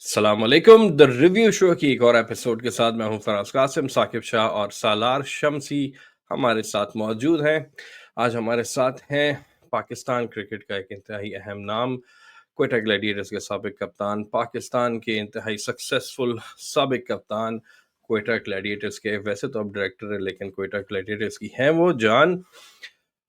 अस्सलाम वालेकुम the review show की एक और एपिसोड के साथ मैं हूं फराज कासिम, साकिब शाह और सालार शम्सी हमारे साथ मौजूद हैं। आज हमारे साथ हैं पाकिस्तान क्रिकेट का एक इंतहाई अहम नाम, क्वेटा ग्लैडिएटर्स के साबिक कप्तान, पाकिस्तान के इंतहाई सक्सेसफुल साबिक कप्तान, क्वेटा ग्लैडिएटर्स के वैसे तो अब डायरेक्टर है लेकिन क्वेटा ग्लैडिएटर्स की हैं वो जान।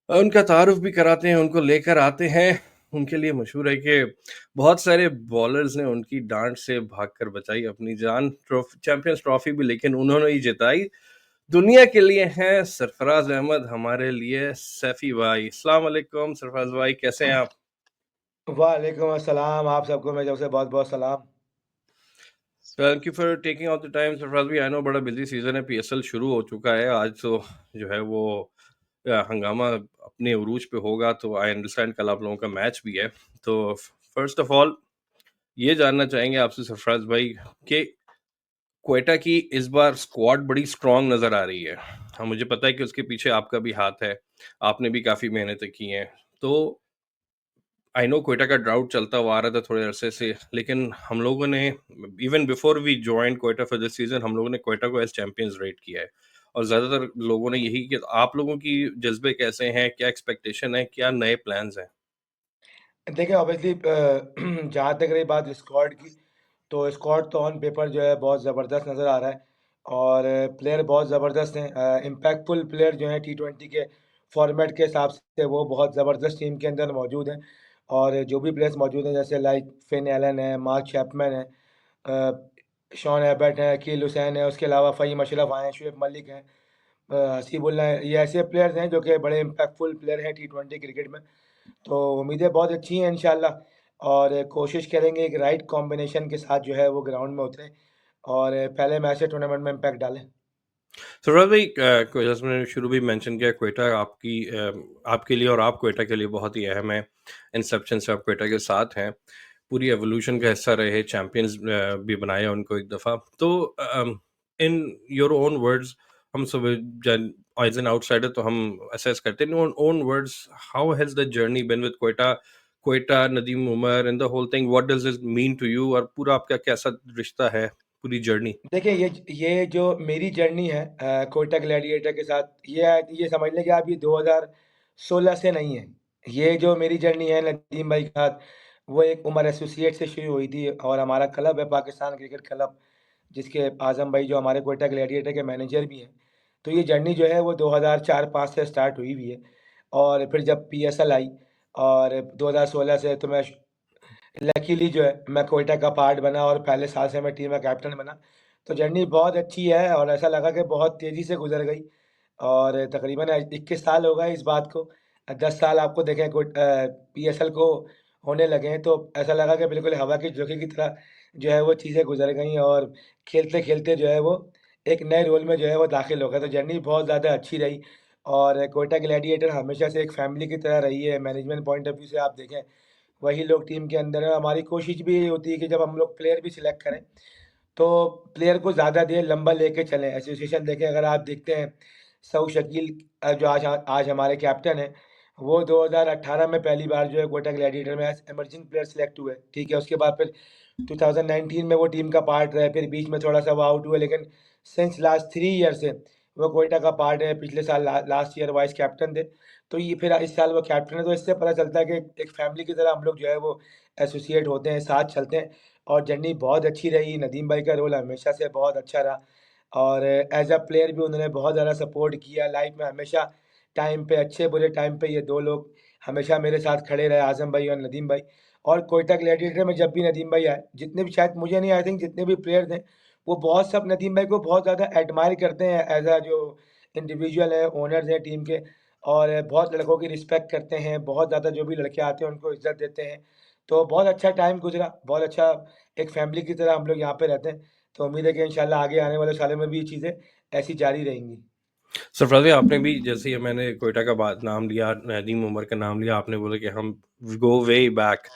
उनका तारुफ भी कराते हैं, उनको लेकर आते हैं। उनके लिए मशहूर है कि बहुत सारे बॉलर्स ने उनकी डांट से भागकर बचाई अपनी जान, चैंपियंस ट्रॉफी भी लेकिन उन्होंने ही जिताई। दुनिया के लिए हैं सरफराज अहमद, हमारे लिए सैफी भाई। अस्सलाम वालेकुम सरफराज भाई, कैसे हैं आप? वालेकुम अस्सलाम, आप सबको मेरी तरफ से बहुत-बहुत सलाम। Thank you for taking out the time Sarfaraz भाई। आई नो बड़ा बिजी सीजन है, पीएसएल शुरू हो चुका है। आज तो जो है वो हंगामा अपने उरूज पे होगा, तो आई अंडरस्टैंड कल आप लोगों का मैच भी है। तो फर्स्ट ऑफ ऑल ये जानना चाहेंगे आपसे सरफराज भाई कि क्वेटा की इस बार स्क्वाड बड़ी स्ट्रांग नज़र आ रही है। हाँ, मुझे पता है कि उसके पीछे आपका भी हाथ है, आपने भी काफ़ी मेहनतें की हैं। तो आई नो क्वेटा का ड्राउट चलता हुआ आ रहा था थोड़े अरसे से, लेकिन हम लोगों ने even before we join Quetta for this season हम लोगों ने क्वेटा को एज़ चैंपियंस रेट किया है। और ज़्यादातर लोगों ने यही कि आप लोगों की जज़्बे कैसे हैं? क्या एक्सपेक्टेशन है? क्या नए प्लान्स हैं? देखिए ऑब्वियसली जहाँ तक रही बात स्क्वाड की, तो स्क्वाड तो ऑन पेपर जो है बहुत ज़बरदस्त नज़र आ रहा है और प्लेयर बहुत ज़बरदस्त हैं। इम्पैक्टफुल प्लेयर जो हैं टी20 के फॉर्मेट के हिसाब से वो बहुत ज़बरदस्त टीम के अंदर मौजूद हैं और जो भी प्लेयर्स मौजूद हैं जैसे लाइक फिन एलन है, मार्क चैपमैन है, शॉन एबट है, अकील हुसैन है, उसके अलावा फ़हीम अशरफ आए हैं, शुएब मलिक हैं, हसीबुल्लाह हैं। ये ऐसे प्लेयर्स हैं जो कि बड़े इम्पैक्टफुल प्लेयर हैं टी20 क्रिकेट में। तो उम्मीदें बहुत अच्छी हैं इंशाल्लाह और कोशिश करेंगे एक राइट कॉम्बिनेशन के साथ जो है वो ग्राउंड में उतरें और पहले मैच से टूर्नामेंट में इम्पैक्ट डालें। सरफराज भाई, जैसे मैंने शुरू में मेंशन किया, क्वेटा आपके लिए और आप क्वेटा के लिए बहुत ही अहम है। इंसेप्शन से आप क्वेटा के साथ हैं, पूरी एवोल्यूशन का हिस्सा रहे, चैंपियंस भी बनाया उनको एक दफ़ा। तो इन योर ओन वर्ड्स, हम सब जन एज एन आउटसाइडर तो हम असेस करते हैं, in own words, how has the journey been with Quetta? Quetta, Nadeem Umar and the whole thing, what does it mean to you? और पूरा आपका कैसा रिश्ता है, पूरी जर्नी? देखिए ये जो मेरी जर्नी है कोयटा ग्लैडिएटर के साथ ये समझ लें कि आप ये 2016 से नहीं है। ये जो मेरी जर्नी है नदीम भाई के साथ, वो एक उमर एसोसिएट से शुरू हुई थी और हमारा क्लब है पाकिस्तान क्रिकेट क्लब, जिसके आज़म भाई जो हमारे कोयटा ग्लैडिएटर के मैनेजर भी हैं। तो ये जर्नी जो है वो 2004-5 से स्टार्ट हुई हुई है और फिर जब पीएसएल आई और 2016 से तो मैं लकीली जो है मैं क्वेटा का पार्ट बना और पहले साल से मैं टीम का कैप्टन बना। तो जर्नी बहुत अच्छी है और ऐसा लगा कि बहुत तेज़ी से गुज़र गई और तकरीबन 21 साल हो गए इस बात को। 10 साल आपको देखें पीएसएल को होने लगे हैं, तो ऐसा लगा कि बिल्कुल हवा की झोंके की तरह जो है वो चीज़ें गुज़र गई और खेलते-खेलते जो है वो एक नए रोल में जो है वो दाखिल हो गए। तो जर्नी बहुत ज़्यादा अच्छी रही और क्वेटा ग्लैडिएटर हमेशा से एक फैमिली की तरह रही है। मैनेजमेंट पॉइंट ऑफ व्यू से आप देखें, वही लोग टीम के अंदर हैं। हमारी कोशिश भी यही होती है कि जब हम लोग प्लेयर भी सिलेक्ट करें, तो प्लेयर को ज़्यादा देर लंबा लेके चलें। एसोसिएशन देखें, अगर आप देखते हैं सऊद शकील जो आज हमारे कैप्टन हैं, वो 2018 में पहली बार जो है कोटा ग्लैडिएटर में एज़ इमर्जिंग प्लेयर सिलेक्ट हुए, ठीक है? उसके बाद फिर 2019 में वो टीम का पार्ट रहे, फिर बीच में थोड़ा-सा वो आउट हुए, लेकिन सिंस लास्ट 3 ईयर से वो क्वेटा का पार्ट है। पिछले साल लास्ट ईयर वाइस कैप्टन थे, तो ये फिर इस साल वो कैप्टन है, तो इससे पता चलता है कि एक फैमिली की तरह हम लोग जो है वो एसोसिएट होते हैं, साथ चलते हैं और जर्नी बहुत अच्छी रही। नदीम भाई का रोल हमेशा से बहुत अच्छा रहा और एज़ अ प्लेयर भी उन्होंने बहुत ज़्यादा सपोर्ट किया लाइफ में हमेशा। टाइम पे, अच्छे-बुरे टाइम पे ये 2 लोग हमेशा मेरे साथ खड़े रहे, आज़म भाई और नदीम भाई। और कोयटा ग्लैडिएटर में जब भी नदीम भाई आए, जितने भी शायद मुझे नहीं आई थिंक जितने भी प्लेयर थे, वो बहुत सब नदीम भाई को बहुत ज़्यादा एडमायर करते हैं एज़ अ जो इंडिविजुअल है, ओनर्स हैं टीम के और बहुत लड़कों की रिस्पेक्ट करते हैं, बहुत ज़्यादा जो भी लड़के आते हैं उनको इज़्ज़त देते हैं। तो बहुत अच्छा टाइम गुज़रा, बहुत अच्छा एक फैमिली की तरह हम लोग यहाँ पे रहते हैं। तो उम्मीद है कि इंशाल्लाह आगे आने वाले सालों में भी ये चीज़ें ऐसी जारी रहेंगी। सरफराज भाई, आपने भी जैसे ही मैंने क्वेटा का बात नाम लिया, नदीम उमर का नाम लिया, आपने बोला कि हम गो वे बैक।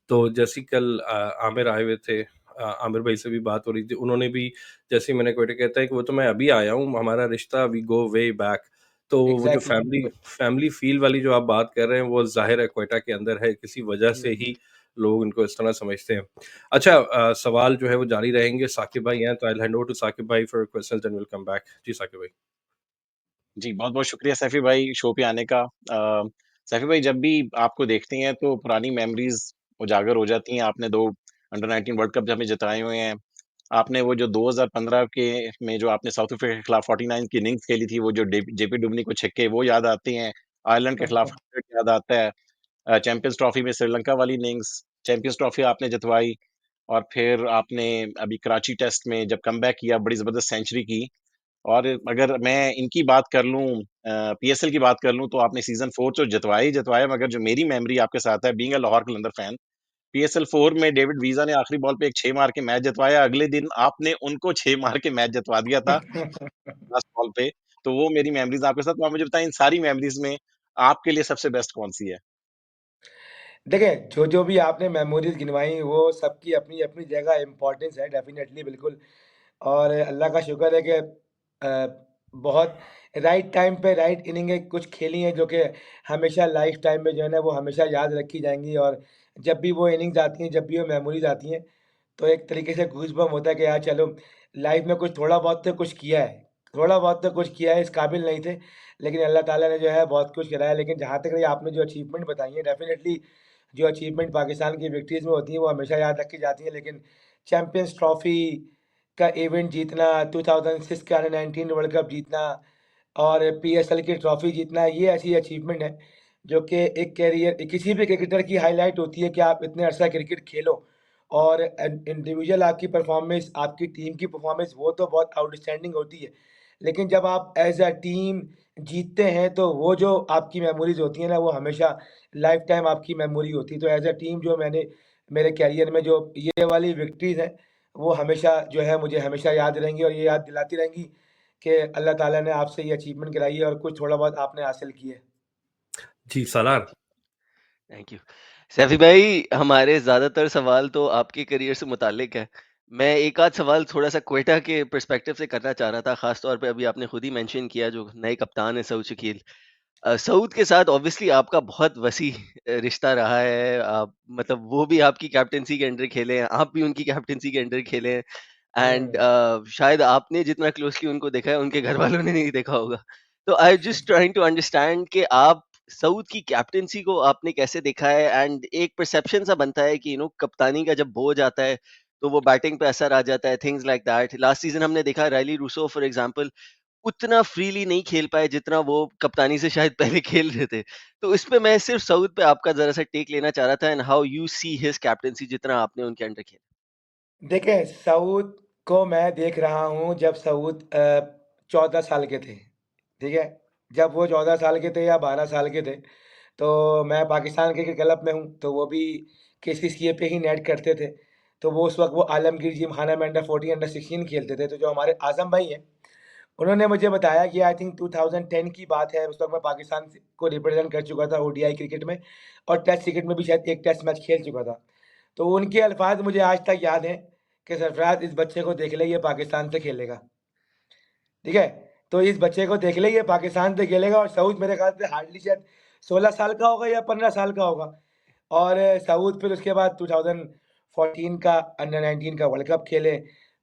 तो जैसे ही कल आमिर आए हुए थे, आमिर भाई से भी बात हो रही थी, उन्होंने भी जैसे ही मैंने क्वेटा कहता है कि वो तो मैं अभी आया हूँ, हमारा रिश्ता वी गो वे बैक। तो वो जो एग्ज़ैक्टली। फैमिली फैमिली फील वाली जो आप बात कर रहे हैं वो ज़ाहिर है क्वेटा के अंदर है, किसी वजह से हुँ। ही लोग इनको इस तरह समझते हैं। अच्छा सवाल जो है वो जारी रहेंगे, साकिब भाई हैं, तो I will hand over to Saqib भाई for questions then will come back. जी, साकिब भाई। जी, बहुत-बहुत शुक्रिया सैफ़ी भाई शो पे आने का। सैफ़ी भाई जब भी आपको देखते हैं तो पुरानी मेमोरीज़ उजागर हो जाती हैं। आपने 2 अंडर 19 वर्ल्ड कप हमें जिताए हुए हैं। आपने वो जो 2015 के में जो आपने साउथ अफ्रीका के खिलाफ 49 की इनिंग्स खेली थी, वो जो जेपी डुमनी को छक्के वो याद आते हैं। आयरलैंड के खिलाफ 100 याद आता है। चैंपियंस ट्रॉफी में श्रीलंका वाली इनिंग्स, चैंपियंस ट्रॉफी आपने जितवाई और फिर आपने अभी कराची टेस्ट में जब कमबैक किया, बड़ी ज़बरदस्त सेंचुरी की। और अगर मैं इनकी बात कर लूँ पीएसएल की बात कर लूँ तो आपने सीज़न 4 तो जितवाया ही जितवाया मगर जो मेरी मेमोरी आपके साथ है being a Lahore Qalandar fan, PSL 4 में डेविड वीज़ा ने आखिरी बॉल पे एक 6 मार के मैच जितवाया, अगले दिन आपने उनको 6 मार के मैच जितवा दिया था लास्ट बॉल पे। तो वो मेरी मेमोरीज़ आपके साथ तो आप मुझे बताएँ इन सारी मेमोरीज़ में आपके लिए सबसे बेस्ट कौन-सी है? देखिए, जो-जो भी आपने मेमोरीज़ गिनवाई वो सबकी अपनी-अपनी जगह इम्पोर्टेंस है डेफ़िनेटली बिल्कुल। और अल्लाह का शुक्र है कि बहुत राइट टाइम पे राइट इनिंगें कुछ खेली हैं जो कि हमेशा लाइफ़ टाइम में जो है ना वो हमेशा याद रखी जाएँगी और जब भी वो इनिंग्स आती हैं, जब भी वो मेमोरीज़ आती हैं, तो एक तरीके से गूज़बम्प होता है कि यार चलो लाइफ़ में कुछ थोड़ा बहुत तो कुछ किया है। थोड़ा बहुत तो कुछ किया है, इस काबिल नहीं थे, लेकिन अल्लाह ताला ने जो है बहुत कुछ कराया। लेकिन जहाँ तक रही आपने जो अचीवमेंट बताई है डेफ़िनेटली जो अचीवमेंट पाकिस्तान की विक्ट्रीज़ में होती हैं, वो हमेशा याद रखी जाती हैं। लेकिन चैंपियंस ट्रॉफ़ी का इवेंट जीतना, 2006 का अंडर 19 वर्ल्ड कप जीतना और पीएसएल की ट्रॉफ़ी जीतना, ये ऐसी अचीवमेंट है, जो कि एक कैरियर किसी भी क्रिकेटर की हाइलाइट होती है कि आप इतने अरसा क्रिकेट खेलो और इंडिविजुअल आपकी परफ़ॉर्मेंस, आपकी टीम की परफ़ॉर्मेंस वो तो बहुत आउटस्टैंडिंग होती है। लेकिन जब आप एज़ अ टीम जीतते हैं, तो वो जो आपकी मेमोरीज़ होती हैं ना, वो हमेशा लाइफ़ टाइम आपकी मेमोरी होती है। तो एज़ अ टीम जो मैंने मेरे करियर में जो ये वाली विक्ट्रीज़ हैं, वो हमेशा जो है मुझे हमेशा याद रहेंगी और ये याद दिलाती रहेंगी कि अल्लाह ताला ने आपसे ये अचीवमेंट कराई है और कुछ थोड़ा बहुत आपने हासिल की है। जी, सालार। Thank you. सैफी भाई, हमारे ज़्यादातर सवाल तो आपके करियर से मुताल्लिक है। मैं एक आध सवाल थोड़ा-सा क्वेटा के पर्सपेक्टिव से करना चाह रहा था, ख़ास तौर पे अभी आपने खुद ही मेंशन किया जो नए कप्तान हैं सऊद शकील। सऊद के साथ ऑब्वियसली आपका बहुत वसी रिश्ता रहा है। मतलब वो भी आपकी कैप्टेंसी के अंडर खेले हैं, आप भी उनकी कैप्टेंसी के अंडर खेले हैं एंड हुँ। शायद आपने जितना क्लोज़ली उनको देखा है, उनके घरवालों ने नहीं देखा होगा। तो I am just trying to understand कि आप सऊद की कैप्टेंसी को आपने कैसे देखा है एंड एक परसेप्शन सा बनता है कि कप्तानी का जब बोझ आता है, तो वो बैटिंग पे असर आ जाता है, things like that. Last season हमने देखा राइली रूसो फॉर एग्ज़ाम्पल उतना फ्रीली नहीं खेल पाए जितना वो कप्तानी से शायद पहले खेल रहे थे। तो इसपे मैं सिर्फ़ सऊद पे आपका ज़रा-सा टेक लेना चाह रहा था and how you see his captaincy जितना आपने उनके अंडर खेला। देखिए, सऊद को मैं देख रहा हूँ जब सऊद 14 साल के थे, ठीक है? जब वो 14 साल के थे या 12 साल के थे, तो मैं पाकिस्तान क्रिकेट क्लब में हूँ, तो वो भी केसीसीए पे ही नेट करते थे। तो वो उस वक़्त वो आलमगीर जिमखाना में अंडर 14, अंडर 16 खेलते थे, तो जो हमारे आज़म भाई हैं, उन्होंने मुझे बताया कि आई थिंक 2010 की बात है, उस वक़्त मैं पाकिस्तान से को रिप्रेज़ेंट कर चुका था ओडीआई क्रिकेट में और टेस्ट क्रिकेट में भी शायद 1 टेस्ट मैच खेल चुका था। तो उनके अल्फ़ाज़ मुझे आज तक याद हैं कि सरफ़राज़ इस बच्चे को देख ले ये पाकिस्तान से खेलेगा, ठीक है? तो इस बच्चे को देख ले ये पाकिस्तान से खेलेगा और सऊद मेरे ख़्याल से हार्डली शायद 16 साल का होगा या 15 साल का होगा। और सऊद फिर उसके बाद 2014 का अंडर 19 का वर्ल्ड कप खेले।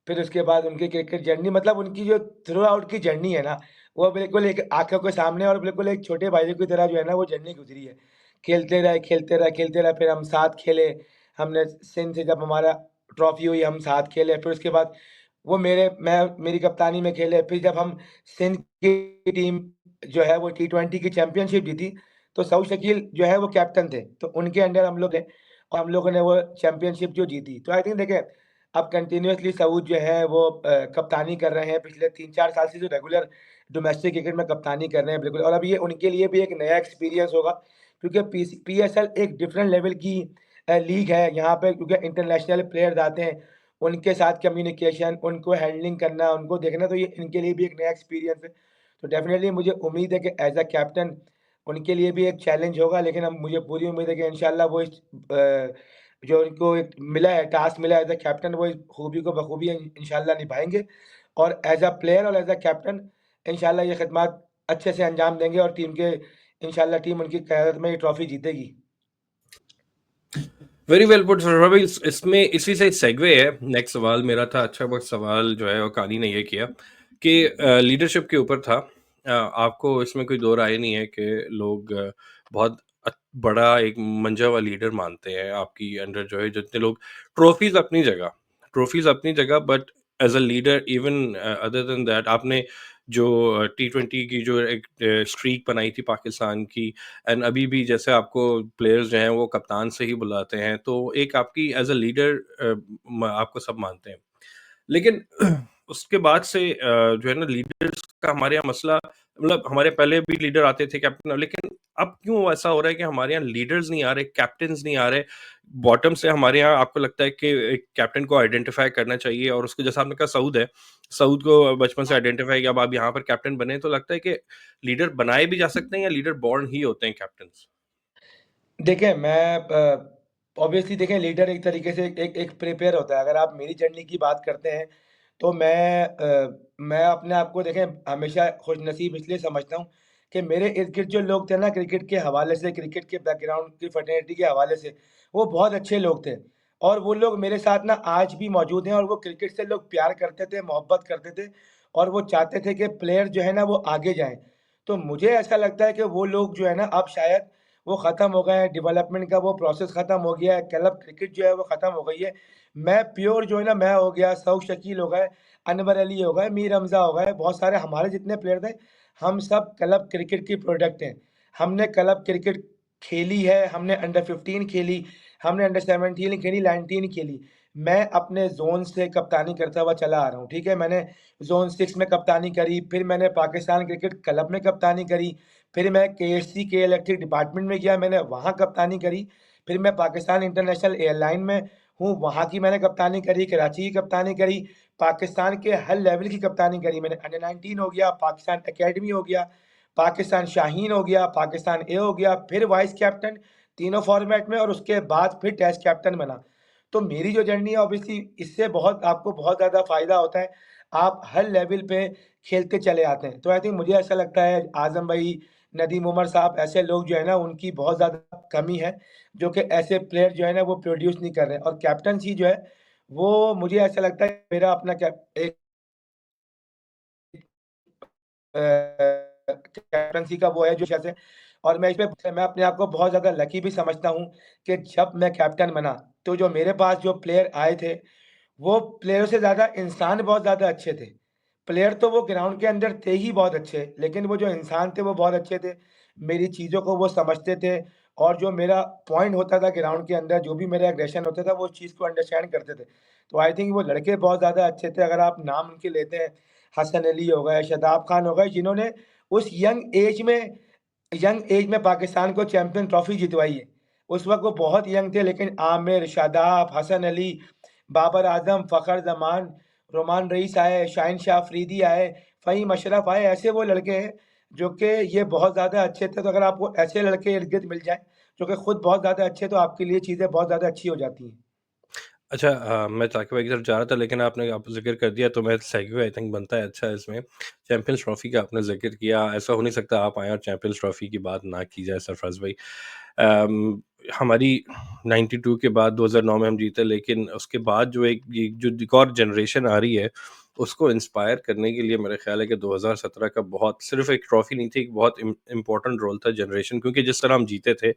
फिर उसके बाद उनकी क्रिकेट जर्नी मतलब उनकी जो थ्रू आउट की जर्नी है ना, वो बिल्कुल एक आँखों के सामने और बिल्कुल एक छोटे भाइयों की तरह जो है ना वो जर्नी गुज़री है। खेलते रहे, खेलते रहे, खेलते रहे, फिर हम साथ खेले। हमने सिंध से जब हमारा ट्रॉफ़ी हुई हम साथ खेले। फिर उसके बाद वो मेरी कप्तानी में खेले। फिर जब हम सिंध की टीम जो है वो टी20 की चैंपियनशिप जीती, तो सऊद शकील जो है वो कैप्टन थे। तो उनके अंडर हम लोग थे और हम लोगों ने वो चैंपियनशिप जो जीती। तो आई थिंक देखिए, अब कंटिन्यूअसली सऊद जो है वो कप्तानी कर रहे हैं पिछले 3-4 साल से जो रेगुलर डोमेस्टिक क्रिकेट में कप्तानी कर रहे हैं बिल्कुल और अब ये उनके लिए भी एक नया एक्सपीरियंस होगा क्योंकि पीएसएल एक डिफरेंट लेवल की लीग है। यहाँ पे क्योंकि इंटरनेशनल प्लेयर्स आते हैं, उनके साथ कम्युनिकेशन, उनको हैंडलिंग करना, उनको देखना तो ये इनके लिए भी एक नया एक्सपीरियंस है। तो डेफ़िनेटली मुझे उम्मीद है कि एज़ अ कैप्टन उनके लिए भी एक चैलेंज होगा, लेकिन अब मुझे पूरी उम्मीद है कि इंशाल्लाह वो जो उनको एक मिला है, टास्क मिला है एज़ अ कैप्टन, वो इस खूबी को बखूबी इंशाल्लाह निभाएँगे और एज़ अ प्लेयर और एज़ अ कैप्टन इंशाल्लाह ये खिदमत अच्छे से अंजाम देंगे और टीम के इंशाल्लाह टीम उनकी क़यादत में ये ट्रॉफ़ी जीतेगी। वेरी वेल पुट सर भाई। इसमें इसी से सेगवे है, नेक्स्ट सवाल मेरा था। अच्छा बहुत सवाल जो है वो कहानी ने ये किया कि लीडरशिप के ऊपर था। आपको इसमें कोई दो राय नहीं है कि लोग बहुत बड़ा एक मंजा हुआ लीडर मानते हैं आपकी अंडर जो है, जितने लोग ट्रॉफीज अपनी जगह, but as a leader even other than that, आपने जो T20 की जो एक स्ट्रीक बनाई थी पाकिस्तान की, एंड अभी भी जैसे आपको प्लेयर्स जो हैं वो कप्तान से ही बुलाते हैं, तो एक आपकी एज अ लीडर आपको सब मानते हैं। लेकिन उसके बाद से जो है ना लीडर्स का हमारे यहाँ मसला, मतलब हमारे पहले भी लीडर आते थे कैप्टन, लेकिन अब क्यों ऐसा हो रहा है कि हमारे यहाँ लीडर्स नहीं आ रहे, कैप्टन्स नहीं आ रहे बॉटम से। हमारे यहाँ आपको लगता है कि एक कैप्टन को आइडेंटिफाई करना चाहिए, और उसको जैसा आपने कहा सऊद है, सऊद को बचपन से आइडेंटिफाई किया, अब आप यहाँ पर कैप्टन बने, तो लगता है कि लीडर बनाए भी जा सकते हैं या लीडर बॉर्न ही होते हैं कैप्टन्स? देखिए, मैं ऑब्वियसली देखें, लीडर एक तरीके से एक एक प्रिपेयर होता है। अगर आप मेरी जर्नी की बात करते हैं, तो मैं अपने आप को देखें हमेशा खुशनसीब इसलिए समझता हूँ कि मेरे इर्द-गिर्द जो लोग थे ना, क्रिकेट के हवाले से, क्रिकेट के बैकग्राउंड की फ्रेटर्निटी के हवाले से, वो बहुत अच्छे लोग थे। और वो लोग मेरे साथ ना आज भी मौजूद हैं, और वो क्रिकेट से लोग प्यार करते थे, मोहब्बत करते थे, और वो चाहते थे कि प्लेयर जो है ना वो आगे जाएँ। तो मुझे ऐसा लगता है कि वो लोग जो है ना अब शायद वो ख़त्म हो गए हैं, डेवलपमेंट का वो प्रोसेस ख़त्म हो गया है, क्लब क्रिकेट जो है वो ख़त्म हो गई है। मैं प्योर जो है ना, मैं हो गया, सऊद शकील हो गए, अनवर अली हो गए, मीर हमज़ा हो गए, बहुत सारे हमारे जितने प्लेयर थे, हम सब क्लब क्रिकेट की प्रोडक्ट हैं। हमने क्लब क्रिकेट खेली है, हमने अंडर 15 खेली, हमने अंडर 17 खेली, 19 खेली। मैं अपने ज़ोन से कप्तानी करता हुआ चला आ रहा हूँ, ठीक है? मैंने ज़ोन 6 में कप्तानी करी, फिर मैंने पाकिस्तान क्रिकेट क्लब में कप्तानी करी, फिर मैं केएससी के इलेक्ट्रिक डिपार्टमेंट में गया, मैंने वहाँ कप्तानी करी, फिर मैं पाकिस्तान इंटरनेशनल एयरलाइन में हूँ, वहाँ की मैंने कप्तानी करी, कराची की कप्तानी करी, पाकिस्तान के हर लेवल की कप्तानी करी मैंने। अंडर 19 हो गया, पाकिस्तान अकेडमी हो गया, पाकिस्तान शाहीन हो गया, पाकिस्तान ए हो गया, फिर वाइस कैप्टन, तीनों फॉर्मेट में, और उसके बाद फिर टेस्ट कैप्टन बना। तो मेरी जो जर्नी है ऑब्वियसली इससे बहुत आपको बहुत ज़्यादा फ़ायदा होता है। आप हर लेवल पे खेलते चले आते हैं। तो आई थिंक मुझे ऐसा लगता है आज़म भाई, नदीम उमर साहब, ऐसे लोग जो है ना उनकी बहुत ज़्यादा कमी है, जो कि ऐसे प्लेयर जो है ना वो प्रोड्यूस नहीं कर रहे हैं, और कैप्टेंसी जो है, वो मुझे ऐसा लगता है मेरा अपना एक कैप्टेंसी का वो है जो जैसे, और मैं अपने आप को बहुत ज़्यादा लकी भी समझता हूँ कि जब मैं कैप्टन बना, तो जो मेरे पास जो प्लेयर आए थे, वो प्लेयरों से ज़्यादा इंसान बहुत ज़्यादा अच्छे थे। प्लेयर तो वो ग्राउंड के अंदर थे ही बहुत अच्छे, लेकिन वो जो इंसान थे वो बहुत अच्छे थे। मेरी चीज़ों को वो समझते थे, और जो मेरा पॉइंट होता था ग्राउंड के अंदर, जो भी मेरा एग्रेशन होता था, वो उस चीज़ को अंडरस्टैंड करते थे। तो आई थिंक वो लड़के बहुत ज़्यादा अच्छे थे। अगर आप नाम उनके लेते हैं, हसन अली हो गए, शादाब खान हो गए, जिन्होंने उस यंग एज में पाकिस्तान को चैंपियन ट्रॉफ़ी जितवाई है। उस वक़्त वो बहुत यंग थे, लेकिन आमिर, शादाब, हसन अली, बाबर आज़म, फ़खर ज़मान, रोमान रईस आए, शाहीन शाह अफ़रीदी आए, फ़हीम अशरफ आए, ऐसे वो लड़के हैं जो कि ये बहुत ज़्यादा अच्छे थे। तो अगर आपको ऐसे लड़के इर्द-गिर्द मिल जाएँ, जो कि खुद बहुत ज़्यादा अच्छे हैं, तो आपके लिए चीज़ें बहुत ज़्यादा अच्छी हो जाती हैं। अच्छा, मैं ताक़ी भाई की तरफ जा रहा था, लेकिन आपने आप ज़िक्र कर दिया, तो मैं सेगवे आई थिंक बनता है अच्छा इसमें। चैंपियंस ट्रॉफ़ी का आपने ज़िक्र किया, ऐसा हो नहीं सकता आप आएँ और चैंपियंस ट्रॉफ़ी की बात ना की जाए सरफ़राज़ भाई। अम, हमारी 92 के बाद 2009 में हम जीते, लेकिन उसके बाद जो एक और जनरेशन आ रही है, उसको इंस्पायर करने के लिए मेरा ख़्याल है कि 2017 का बहुत सिर्फ़ एक ट्रॉफ़ी नहीं थी, एक बहुत इम्पोर्टेंट रोल था जनरेशन, क्योंकि जिस तरह हम जीते थे,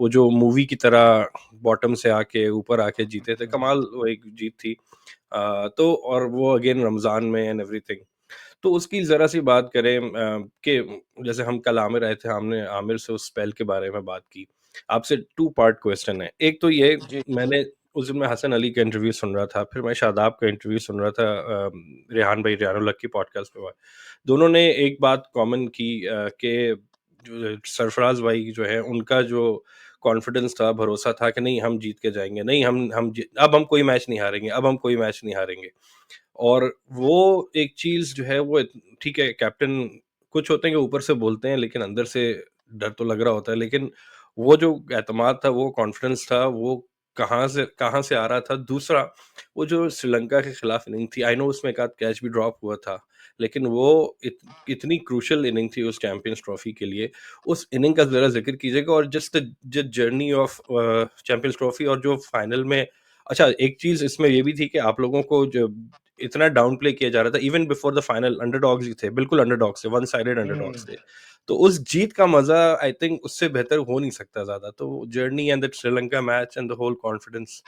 वो जो मूवी की तरह बॉटम से आके ऊपर आके जीते थे, कमाल वो एक जीत थी। तो और वो अगेन रमज़ान में एंड एवरीथिंग। तो उसकी ज़रा-सी बात करें, कि जैसे हम कल आमिर आए थे, हमने आमिर से उस स्पेल के बारे में बात की। आपसे 2 पार्ट क्वेश्चन है। एक तो ये, जी। मैंने उस दिन मैं हसन अली का इंटरव्यू सुन रहा था, फिर मैं शादाब का इंटरव्यू सुन रहा था, रेहान भाई, रेहानुल हक की पॉडकास्ट पे। दोनों ने एक बात कॉमन की, कि जो सरफराज भाई जो है, उनका जो कॉन्फिडेंस था, भरोसा था कि नहीं हम जीत के जाएँगे, नहीं अब हम कोई मैच नहीं हारेंगे, अब हम कोई मैच नहीं हारेंगे। और वो एक चीज़ जो है वो ठीक है, कैप्टन कुछ होते हैं कि ऊपर से बोलते हैं, लेकिन अंदर से डर तो लग रहा होता है। लेकिन वो जो एतमाद था, वो कॉन्फिडेंस था, वो कहाँ से आ रहा था। दूसरा, वो जो श्रीलंका के खिलाफ इनिंग थी, आई नो उसमें एक आध कैच भी ड्रॉप हुआ था, लेकिन वो इतनी क्रूशल इनिंग थी उस चैंपियंस ट्रॉफी के लिए। उस इनिंग का ज़रा ज़िक्र कीजिएगा, और just the journey of champions trophy और जो फाइनल में। अच्छा, एक चीज़ इसमें ये भी थी कि आप लोगों को जो इतना डाउन प्ले किया जा रहा था, even before the final underdogs ही थे, बिल्कुल अंडरडॉग्स थे, वन साइडेड अंडरडॉग्स थे। तो उस जीत का मजा आई थिंक उससे बेहतर हो नहीं सकता ज्यादा। तो journey and the Sri Lanka match and the whole confidence.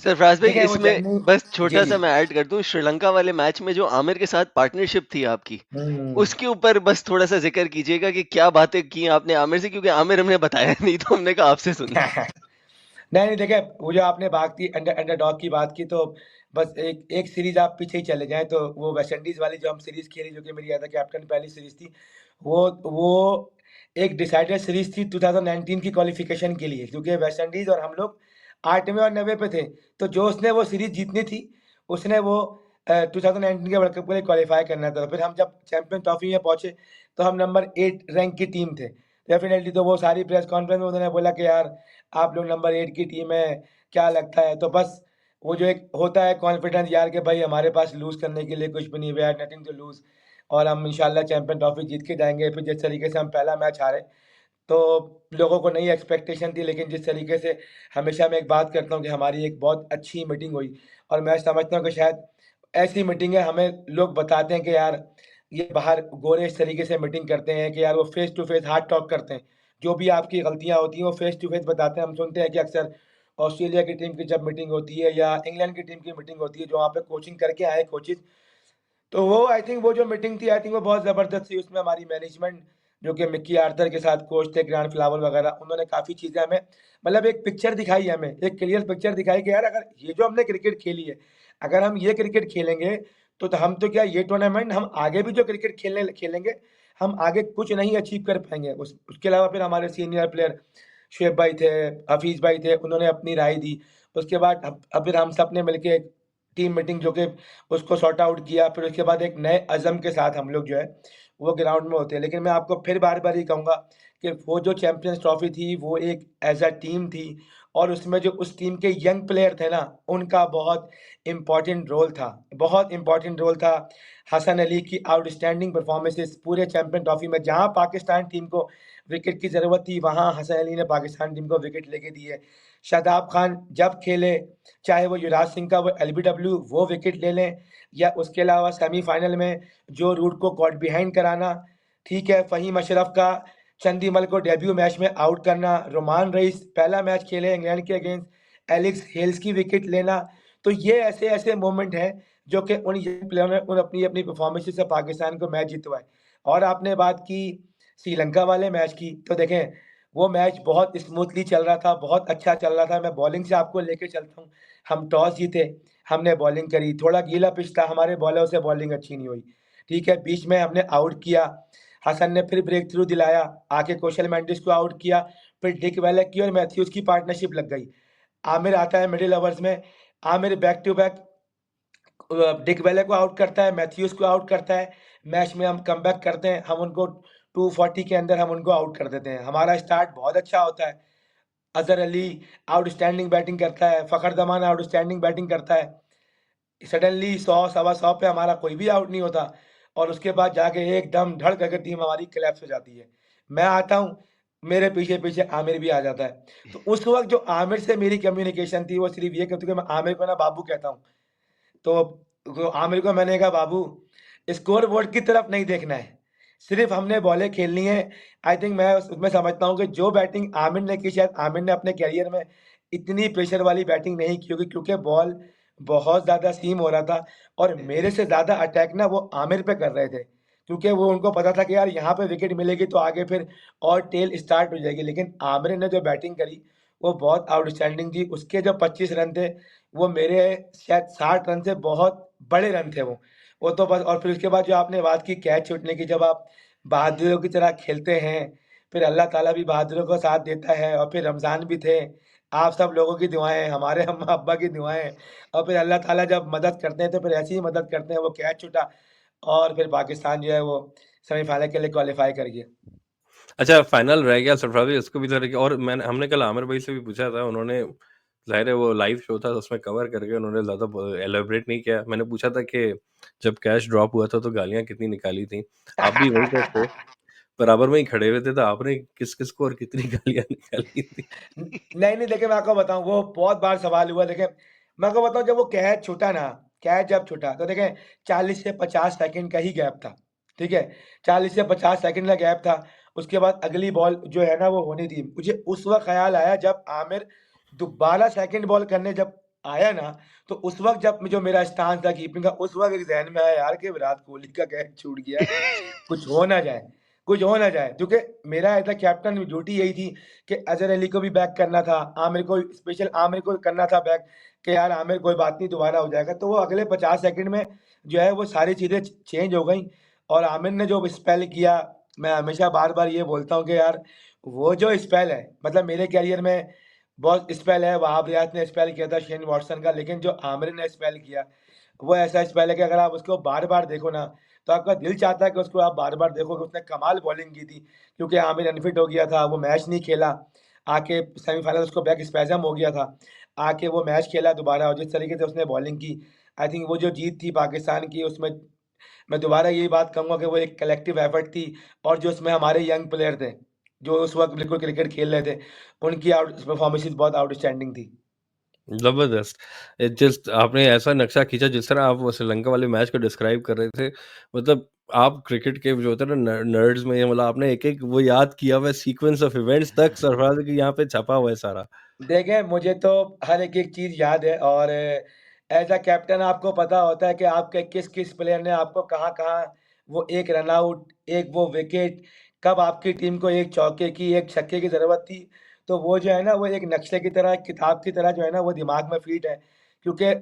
Sarfaraz भाई, देखें वो इसमें जर्नी। बस जी, छोटा जी। सा मैं ऐड कर दूं, श्रीलंका वाले मैच में जो आमिर के साथ पार्टनरशिप थी आपकी, हुँ। उसके ऊपर बस थोड़ा सा जिक्र कीजिएगा कि क्या बातें की आपने आमिर से, क्योंकि आमिर हमने बताया नहीं, तो हमने कहा आपसे सुन लें। नहीं, नहीं देखिए, वो जो आपने बात की अंडरडॉग की बात की, तो बस एक सीरीज़ आप पीछे ही चले जाएँ, तो वो वेस्ट इंडीज़ वाली जो हम सीरीज़ खेली, जो कि मेरी एज़ अ कैप्टन पहली सीरीज़ थी, वो एक डिसाइडेड सीरीज़ थी 2019 की क्वालिफ़िकेशन के लिए, क्योंकि वेस्ट इंडीज़ और हम लोग 8वें और 9वें पे थे। तो जो उसने वो सीरीज़ जीतनी थी, उसने वो 2019 के वर्ल्ड कप के लिए क्वालीफ़ाई करना था। फिर हम जब चैंपियन ट्रॉफी में पहुँचे, तो हम नंबर 8 रैंक की टीम थे। डेफ़िनेटली तो वो सारी प्रेस कॉन्फ्रेंस में उन्होंने बोला कि यार, आप लोग नंबर 8 की टीम है, क्या लगता है? तो बस वो जो एक होता है कॉन्फिडेंस यार, कि भाई हमारे पास लूज़ करने के लिए कुछ भी नहीं, we have nothing to lose, और हम इंशाल्लाह चैंपियन ट्रॉफी जीत के जाएँगे। फिर जिस तरीके से हम पहला मैच हारे, तो लोगों को नई एक्सपेक्टेशन थी, लेकिन जिस तरीके से हमेशा मैं एक बात करता हूँ कि हमारी एक बहुत अच्छी मीटिंग हुई, और मैं समझता हूँ कि शायद ऐसी मीटिंगें हमें लोग बताते हैं कि यार, ये बाहर गोरे इस तरीके से मीटिंग करते हैं कि यार वो face to face hard talk करते हैं। जो भी आपकी गलतियाँ होती हैं वो फेस टू फेस बताते हैं। हम सुनते हैं कि अक्सर ऑस्ट्रेलिया की टीम की जब मीटिंग होती है या इंग्लैंड की टीम की मीटिंग होती है, जो वहाँ पे कोचिंग करके आए कोचेज़, तो वो आई थिंक वो जो मीटिंग थी, आई थिंक वो बहुत ज़बरदस्त थी। उसमें हमारी मैनेजमेंट, जो कि मिक्की आर्थर के साथ कोच थे, ग्रांट फ्लावर वगैरह, उन्होंने काफ़ी चीज़ें हमें, मतलब एक पिक्चर दिखाई हमें, एक क्लियर पिक्चर दिखाई कि यार, अगर ये जो हमने क्रिकेट खेली है, अगर हम ये क्रिकेट खेलेंगे, तो हम तो क्या, ये टूर्नामेंट हम आगे भी जो क्रिकेट खेलेंगे, हम आगे कुछ नहीं अचीव कर पाएँगे। उसके अलावा फिर हमारे सीनियर प्लेयर शुएब भाई थे, हफीज़ भाई थे, उन्होंने अपनी राय दी। उसके बाद अब फिर हम सब ने मिलके एक टीम मीटिंग, जो कि उसको सॉर्ट आउट किया। फिर उसके बाद एक नए अज़्म के साथ हम लोग जो है, वो ग्राउंड में होते हैं। लेकिन मैं आपको फिर बार-बार ये कहूँगा कि वो जो चैंपियंस ट्रॉफी थी, वो एक एज़ अ टीम थी, और उसमें जो उस टीम के यंग प्लेयर थे ना, उनका बहुत इम्पोर्टेंट रोल था, बहुत इम्पोर्टेंट रोल था। हसन अली की आउटस्टैंडिंग परफ़ॉर्मेंसेस पूरे चैंपियन ट्रॉफी में, जहाँ पाकिस्तान टीम को विकेट की ज़रूरत थी, वहाँ हसन अली ने पाकिस्तान टीम को विकेट लेके दी है। शादाब खान जब खेले, चाहे वो युवराज सिंह का वो एलबीडब्ल्यू वो विकेट ले लें, या उसके अलावा सेमीफ़ाइनल में जो रूट को कॉट बिहाइंड कराना, ठीक है, फ़हीम अशरफ का चंदीमल को डेब्यू मैच में आउट करना, रोमान रईस पहला मैच खेले इंग्लैंड के अगेंस्ट, एलेक्स हेल्स की विकेट लेना। तो ये ऐसे-ऐसे मोमेंट हैं, जो कि उन यंग प्लेयरों ने उन अपनी-अपनी परफ़ॉर्मेंसेज़ से पाकिस्तान को मैच जितवाए। और आपने बात की श्रीलंका वाले मैच की, तो देखें, वो मैच बहुत स्मूथली चल रहा था, बहुत अच्छा चल रहा था। मैं बॉलिंग से आपको लेके चलता हूँ। हम टॉस जीते, हमने बॉलिंग करी, थोड़ा गीला पिच था, हमारे बॉलर से बॉलिंग अच्छी नहीं हुई, ठीक है? बीच में हमने आउट किया, हसन ने फिर ब्रेक थ्रू दिलाया, आके कौशल मेंडिस को आउट किया, फिर डिक वेलेक की और मैथ्यूज़ की पार्टनरशिप लग गई। आमिर आता है मिडल ओवर्स में, Amir back to back Dickwella को आउट करता है, मैथ्यूज़ को आउट करता है, मैच में हम कमबैक करते हैं, हम उनको 240 के अंदर हम उनको आउट कर देते हैं। हमारा स्टार्ट बहुत अच्छा होता है। अज़हर अली आउटस्टैंडिंग बैटिंग करता है, फ़खर जमान आउटस्टैंडिंग बैटिंग करता है। सडनली 100 सवा 100 पे हमारा कोई भी आउट नहीं होता, और उसके बाद जाके एकदम धड़ करके टीम हमारी कोलैप्स हो जाती है। मैं आता हूँ, मेरे पीछे-पीछे आमिर भी आ जाता है। तो उस वक़्त जो आमिर से मेरी कम्युनिकेशन थी, वो सिर्फ़ ये कहती कि मैं आमिर को ना बाबू कहता हूँ। तो आमिर को मैंने कहा, बाबू, स्कोर बोर्ड की तरफ नहीं देखना है, सिर्फ़ हमने बॉलें खेलनी है। आई थिंक मैं उसमें समझता हूँ कि जो बैटिंग आमिर ने की, शायद आमिर ने अपने करियर में इतनी प्रेशर वाली बैटिंग नहीं की होगी, क्योंकि बॉल बहुत ज़्यादा सीम हो रहा था, और मेरे से ज़्यादा अटैक ना वो आमिर पे कर रहे थे। क्योंकि वो उनको पता था कि यार, यहाँ पे विकेट मिलेगी तो आगे फिर और टेल स्टार्ट हो जाएगी। लेकिन आमिर ने जो बैटिंग करी, वो बहुत आउटस्टैंडिंग थी। उसके जो 25 रन थे, वो मेरे शायद 60 रन से बहुत बड़े रन थे वो। वो तो बस, और फिर उसके बाद जो आपने बात की कैच छूटने की, जब आप बहादुरों की तरह खेलते हैं, फिर अल्लाह ताला भी बहादुरों का साथ देता है, और फिर रमज़ान भी थे। आप सब लोगों की दुआएँ, हमारे अम्मा-अब्बा की दुआएँ, और फिर अल्लाह ताला जब मदद करते हैं, तो फिर ऐसी ही मदद करते हैं। वो कैच छूटा, और फिर पाकिस्तान जो है वो सेमीफ़ाइनल के लिए क्वालीफ़ाई कर गया। अच्छा, फाइनल रह गया सरफराज भाई, उसको भी ज़रा। और मैंने हमने कल आमिर भाई से भी पूछा था, उन्होंने ज़ाहिर है वो लाइव शो था, तो उसमें कवर करके उन्होंने ज़्यादा ब एलैबोरेट नहीं किया। मैंने पूछा था कि जब कैश ड्रॉप हुआ था, तो गालियाँ कितनी निकाली थीं? आप भी वहीं पे थे, बराबर में ही खड़े हुए थे, तो आपने किस-किस को और कितनी गालियाँ निकाली थी? नहीं, नहीं, देखिए मैं आपको बताऊँ, वो बहुत बार सवाल हुआ। देखिए, मैं आपको बताऊँ, जब वो कैच छूटा ना, कैच जब छूटा, तो देखें 40 से 50 सेकंड का ही गैप था, ठीक है? 40 से 50 सेकंड का गैप था, उसके बाद अगली बॉल जो है ना वो होनी थी। मुझे उस वक़्त ख़्याल आया जब आमिर दोबारा सेकंड बॉल करने जब आया ना, तो उस वक़्त जब जो मेरा स्टांस था कीपिंग का, उस वक़्त एक ज़हन में आया यार कि विराट कोहली का कैच छूट गया, कुछ हो ना जाए, कुछ हो ना जाए। क्योंकि मेरा एज़ अ कैप्टन ड्यूटी यही थी कि अज़हर अली को भी बैक करना था, आमिर को स्पेशल आमिर को करना था बैक, कि यार आमिर कोई बात नहीं, दोबारा हो जाएगा। तो वो अगले 50 सेकंड में जो है वो सारी चीज़ें चेंज हो गई, और आमिर ने जो स्पेल किया, मैं हमेशा बार-बार ये बोलता हूँ कि यार वो जो स्पेल है, मतलब मेरे करियर में बहुत स्पेल है, वहाब रियाज ने स्पेल किया था शेन वॉटसन का, लेकिन जो आमिर ने स्पेल किया, वो ऐसा स्पेल है कि अगर आप उसको बार-बार देखो ना, तो आपका दिल चाहता है कि उसको आप बार-बार देखो कि उसने कमाल बॉलिंग की थी। क्योंकि आमिर अनफिट हो गया था, वो मैच नहीं खेला, आके सेमीफाइनल उसको बैक स्पैज़म हो गया था, आके वो मैच खेला दोबारा, और जिस तरीके से उसने बॉलिंग की, आई थिंक वो जो जीत थी पाकिस्तान की, उसमें मैं दोबारा यही बात कहूँगा कि वो एक कलेक्टिव एफर्ट थी, और जो उसमें हमारे यंग प्लेयर थे, जो उस वक़्त बिल्कुल क्रिकेट खेल रहे थे, उनकी परफॉर्मेंसेज़ बहुत आउटस्टैंडिंग थी। ज़बरदस्त। जस्ट आपने ऐसा नक्शा खींचा जिस तरह आप वो श्रीलंका वाले मैच को डिस्क्राइब कर रहे थे, मतलब आप क्रिकेट के जो होते हैं ना नर्ड्स में, मतलब आपने एक-एक वो याद किया हुआ है सीक्वेंस ऑफ इवेंट्स तक सरफराज की यहाँ पे छपा हुआ है सारा। देखें, मुझे तो हर एक-एक चीज़ याद है, और एज़ अ कैप्टन आपको पता होता है कि आपके किस-किस प्लेयर ने आपको कहाँ-कहाँ वो एक रन आउट, एक वो विकेट, कब आपकी टीम को एक चौके की, एक छक्के की ज़रूरत थी। तो वो जो है ना, वो एक नक्शे की तरह, किताब की तरह जो है ना, वो दिमाग में फ़िट है। क्योंकि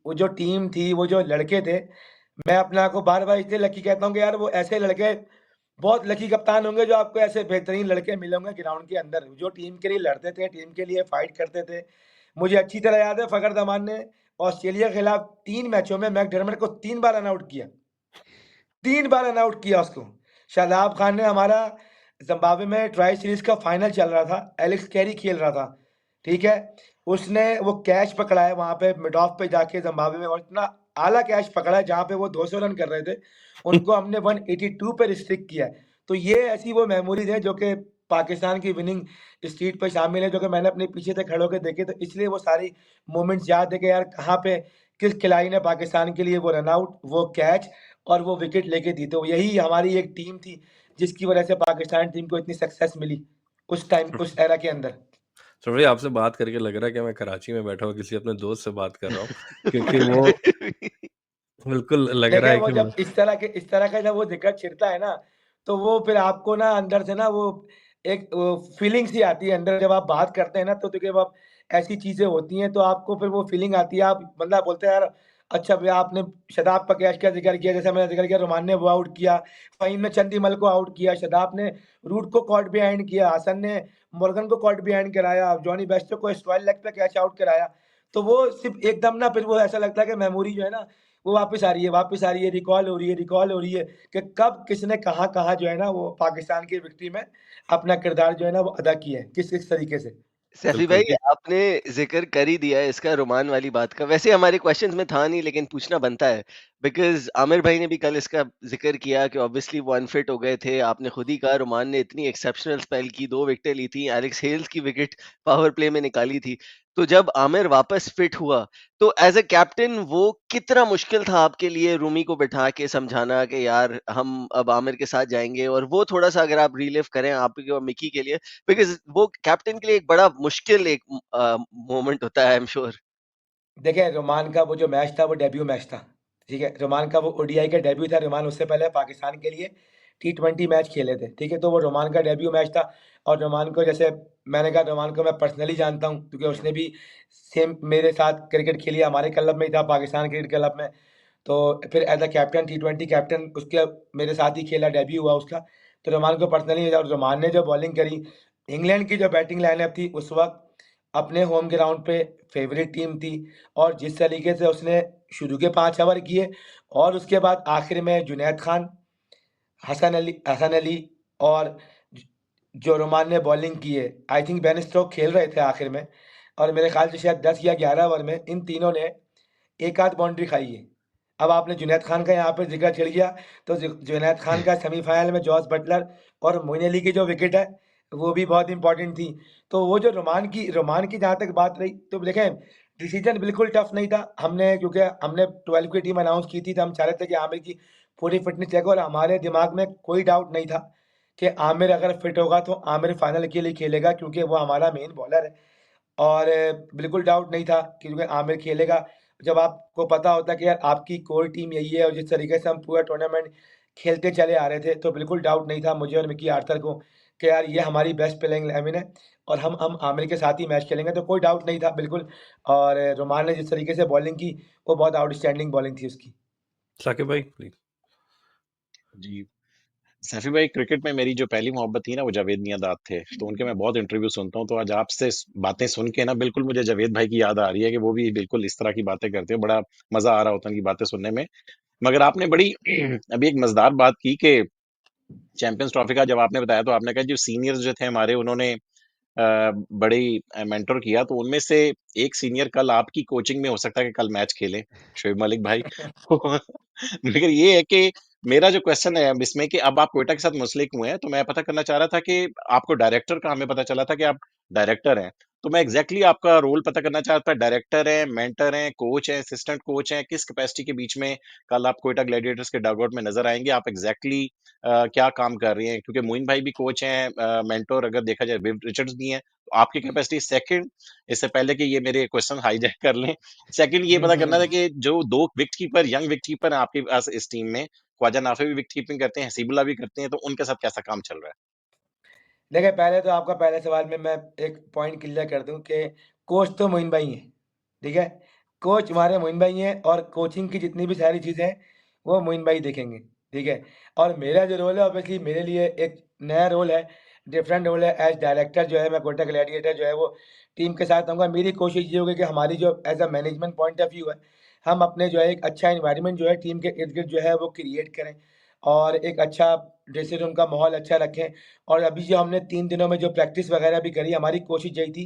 वो जो टीम थी, वो जो लड़के थे, मैं अपने आप को बार-बार इसलिए लकी कहता हूँ कि यार वो ऐसे लड़के, बहुत लकी कप्तान होंगे जो आपको ऐसे बेहतरीन लड़के मिले होंगे ग्राउंड के अंदर, जो टीम के लिए लड़ते थे, टीम के लिए फाइट करते थे। मुझे अच्छी तरह याद है, फ़खर ज़मान ने ऑस्ट्रेलिया के खिलाफ 3 मैचों में मैकडर्मट को 3 बार रन आउट किया। 3 बार रन आउट किया उसको। शादाब खान ने हमारा ज़िम्बाब्वे में ट्राई सीरीज़ का फाइनल चल रहा था, एलेक्स कैरी खेल रहा था, ठीक है? उसने वो कैच पकड़ा है वहाँ पे मिड ऑफ पे जाके ज़िम्बाब्वे में, और इतना आला कैच पकड़ा है जहाँ पे वो 200 रन कर रहे थे, उनको हमने 182 पे रिस्ट्रिक्ट किया है। तो ये ऐसी वो मेमोरीज़ है जो कि पाकिस्तान की विनिंग स्ट्रीक पे शामिल है, जो कि मैंने अपने पीछे से खड़े होके देखे, तो इसलिए वो सारी मोमेंट्स याद है कि यार कहाँ पे किस खिलाड़ी ने पाकिस्तान के लिए वो रन आउट, वो कैच और वो विकेट लेके दी। तो यही हमारी एक टीम थी, जिसकी वजह से पाकिस्तान टीम को इतनी सक्सेस मिली, उस टाइम, उस एरा के अंदर। तो भाई आपसे बात करके लग रहा है कि मैं कराची में बैठा हुआ किसी अपने दोस्त से बात कर रहा हूँ, क्योंकि वो बिल्कुल लग रहा देखिए, है वो कि जब इस तरह का जब वो ज़िक्र छिड़ता है ना, तो वो फिर आपको ना अंदर से ना वो एक फीलिंग सी आती है अंदर, जब आप बात करते हैं ना, तो देखिए अब ऐसी चीज़ें होती हैं, तो आपको फिर वो फीलिंग आती है, आप मतलब बोलते हैं यार, अच्छा भई आपने शादाब का कैच का ज़िक्र किया, जैसे मैंने ज़िक्र किया, रोमान ने वो आउट किया, फ़हीम ने चंदीमल को आउट किया, शादाब ने रूट को कॉट बिहाइंड किया, हसन ने मोर्गन को कॉट बिहाइंड कराया, जॉनी बेस्टो को स्क्वायर लेग पे कैच आउट कराया। तो वो सिर्फ़ एकदम ना, फिर वो ऐसा लगता है कि मेमोरी जो है ना, वो वापस आ रही है, रिकॉल हो रही है कि कब किसने कहाँ-कहाँ जो है ना वो पाकिस्तान की विक्ट्री में अपना किरदार जो है ना वो अदा किया है, किस-किस तरीके से। सैफी बिल्कुल भाई, ठीक। आपने ज़िक्र कर ही दिया है इसका रोमान वाली बात का। वैसे हमारे क्वेश्चंस में था नहीं, लेकिन पूछना बनता है, बिकॉज़ आमिर भाई ने भी कल इसका ज़िक्र किया कि ऑब्वियसली वो अनफिट हो गए थे। आपने खुद ही कहा रोमान ने इतनी एक्सेप्शनल स्पेल की, 2 विकेटें ली थी, एलेक्स हेल्स की विकेट पावर प्ले में निकाली थी। तो जब आमिर वापस फिट हुआ, तो एज़ अ कैप्टन वो कितना मुश्किल था आपके लिए रूमी को बिठा के समझाना कि यार हम अब आमिर के साथ जाएँगे? और वो थोड़ा-सा अगर आप रिलिव करें आपके और मिकी के लिए, बिकॉज़ वो कैप्टन के लिए एक बड़ा मुश्किल एक मोमेंट होता है, आई एम श्योर। देखिए, रोमान का वो जो मैच था, वो डेब्यू मैच था, ठीक है? रोमान का वो ओडीआई का डेब्यू था, रोमान उससे पहले पाकिस्तान के लिए टी20 मैच खेले थे, ठीक है? तो वो रोमान का डेब्यू मैच था, और रोमान को, जैसे मैंने कहा, रोमान को मैं पर्सनली जानता हूँ, क्योंकि उसने भी सेम मेरे साथ क्रिकेट खेली है, हमारे क्लब में ही था, पाकिस्तान क्रिकेट क्लब में। तो फिर as a captain, T20 captain उसके मेरे साथ ही खेला, डेब्यू हुआ उसका। तो रोमान को पर्सनली, और रोमान ने जो बॉलिंग करी, इंग्लैंड की जो बैटिंग लाइनअप थी उस वक़्त, अपने होम ग्राउंड पे फ़ेवरेट टीम थी, और जिस तरीके से उसने शुरू के 5 ओवर किए, और उसके बाद आखिर में जुनैद खान, हसन अली और ज जो रोमान ने बॉलिंग की है, आई थिंक बेन स्टोक्स खेल रहे थे आखिर में। और मेरे ख़्याल से शायद 10 या 11 ओवर में इन तीनों ने एक आध बाउंड्री खाई है। अब आपने जुनैद खान का यहाँ पे ज़िक्र छिड़ गया, तो जुनैद खान का सेमीफ़ाइनल में जॉस बटलर और मोइन अली की जो विकेट है, वो भी बहुत इम्पोर्टेंट थी। तो वो जो रोमान की जहाँ तक बात रही, तो देखें डिसीज़न बिल्कुल टफ़ नहीं था। क्योंकि हमने 12 की टीम अनाउंस की थी, तो हम चाह रहे थे कि आमिर की पूरी फ़िटनेस चेक हो, और हमारे दिमाग में कोई डाउट नहीं था कि आमिर अगर फिट होगा तो आमिर फाइनल के लिए खेलेगा, क्योंकि वो हमारा मेन बॉलर है। और बिल्कुल डाउट नहीं था कि क्योंकि आमिर खेलेगा। जब आपको पता होता है कि यार आपकी कोर टीम यही है, और जिस तरीके से हम पूरा टूर्नामेंट खेलते चले आ रहे थे, तो बिल्कुल डाउट नहीं था मुझे और मिकी आर्थर को कि यार ये हमारी बेस्ट प्लेइंग 11 है, और हम आमिर के साथ ही मैच खेलेंगे, तो कोई डाउट नहीं था बिल्कुल। और रोमान ने जिस तरीके से बॉलिंग की, वो बहुत आउटस्टैंडिंग बॉलिंग थी उसकी। साकिब भाई प्लीज। जी, सैफी भाई, क्रिकेट में मेरी जो पहली मोहब्बत थी ना, वो जावेद मियांदाद थे। तो उनके मैं बहुत इंटरव्यू सुनता हूँ, तो आज आपसे बातें सुन के ना बिल्कुल मुझे जावेद भाई की याद आ रही है कि वो भी बिल्कुल इस तरह की बातें करते हैं। बड़ा मजा आ रहा होता है उनकी बातें सुनने में। मगर आपने बड़ी अभी एक मजेदार बात की कि चैंपियंस ट्रॉफी का जब आपने बताया, तो आपने कहा जो सीनियर्स जो थे हमारे, उन्होंने बड़ी मेंटर किया। तो उनमें से एक सीनियर कल आपकी कोचिंग में हो सकता है कि कल मैच खेले, शोएब मलिक भाई। मगर ये है कि मेरा जो क्वेश्चन है अब इसमें कि अब आप क्वेटा के साथ मुंसलिक हुए हैं, तो मैं पता करना चाह रहा था कि आपको डायरेक्टर का हमें पता चला था कि आप डायरेक्टर हैं। तो मैं एग्जैक्टली आपका रोल पता करना चाहता था। डायरेक्टर हैं, मेंटर हैं, कोच हैं, असिस्टेंट कोच हैं, किस कैपेसिटी के बीच में कल आप क्वेटा ग्लैडिएटर्स के डगआउट में नजर आएंगे? आप एग्जैक्टली क्या काम कर रही हैं? क्योंकि मोइन भाई भी कोच हैं, मेंटोर अगर देखा जाए विव रिचर्ड्स भी हैं। तो आपकी कैपेसिटी सेकंड, इससे पहले कि ये मेरे क्वेश्चन हाईजैक कर लें, सेकंड ये हुँ, पता करना था हुँ। कि जो 2 wicket keeper, young wicket keeper हैं आपके पास इस टीम में, ख्वाजा नाफे भी विकेट कीपिंग करते हैं, हसीबुल्लाह भी करते हैं, तो उनके साथ कैसा काम चल रहा है? देखिए, पहले तो आपका पहले सवाल में मैं एक पॉइंट क्लियर कर दूँ कि कोच तो मोइन भाई हैं, ठीक है? कोच हमारे मोइन भाई हैं, और कोचिंग की जितनी भी सारी चीज़ें हैं, वो मोइन भाई देखेंगे, ठीक है? और मेरा जो रोल है, ऑब्वियसली मेरे लिए एक नया रोल है, डिफरेंट रोल है। एज़ डायरेक्टर जो है, मैं कोटक ग्लैडिएटर जो है वो टीम के साथ आऊँगा। मेरी कोशिश ये होगी कि हमारी जो as a management point of view है, हम अपने जो है एक अच्छा एनवायरनमेंट जो है टीम के इर्द-गिर्द जो है वो क्रिएट करें, और एक अच्छा ड्रेसिंग रूम का माहौल अच्छा रखें। और अभी जो हमने 3 दिनों में जो प्रैक्टिस वगैरह भी करी, हमारी कोशिश यही थी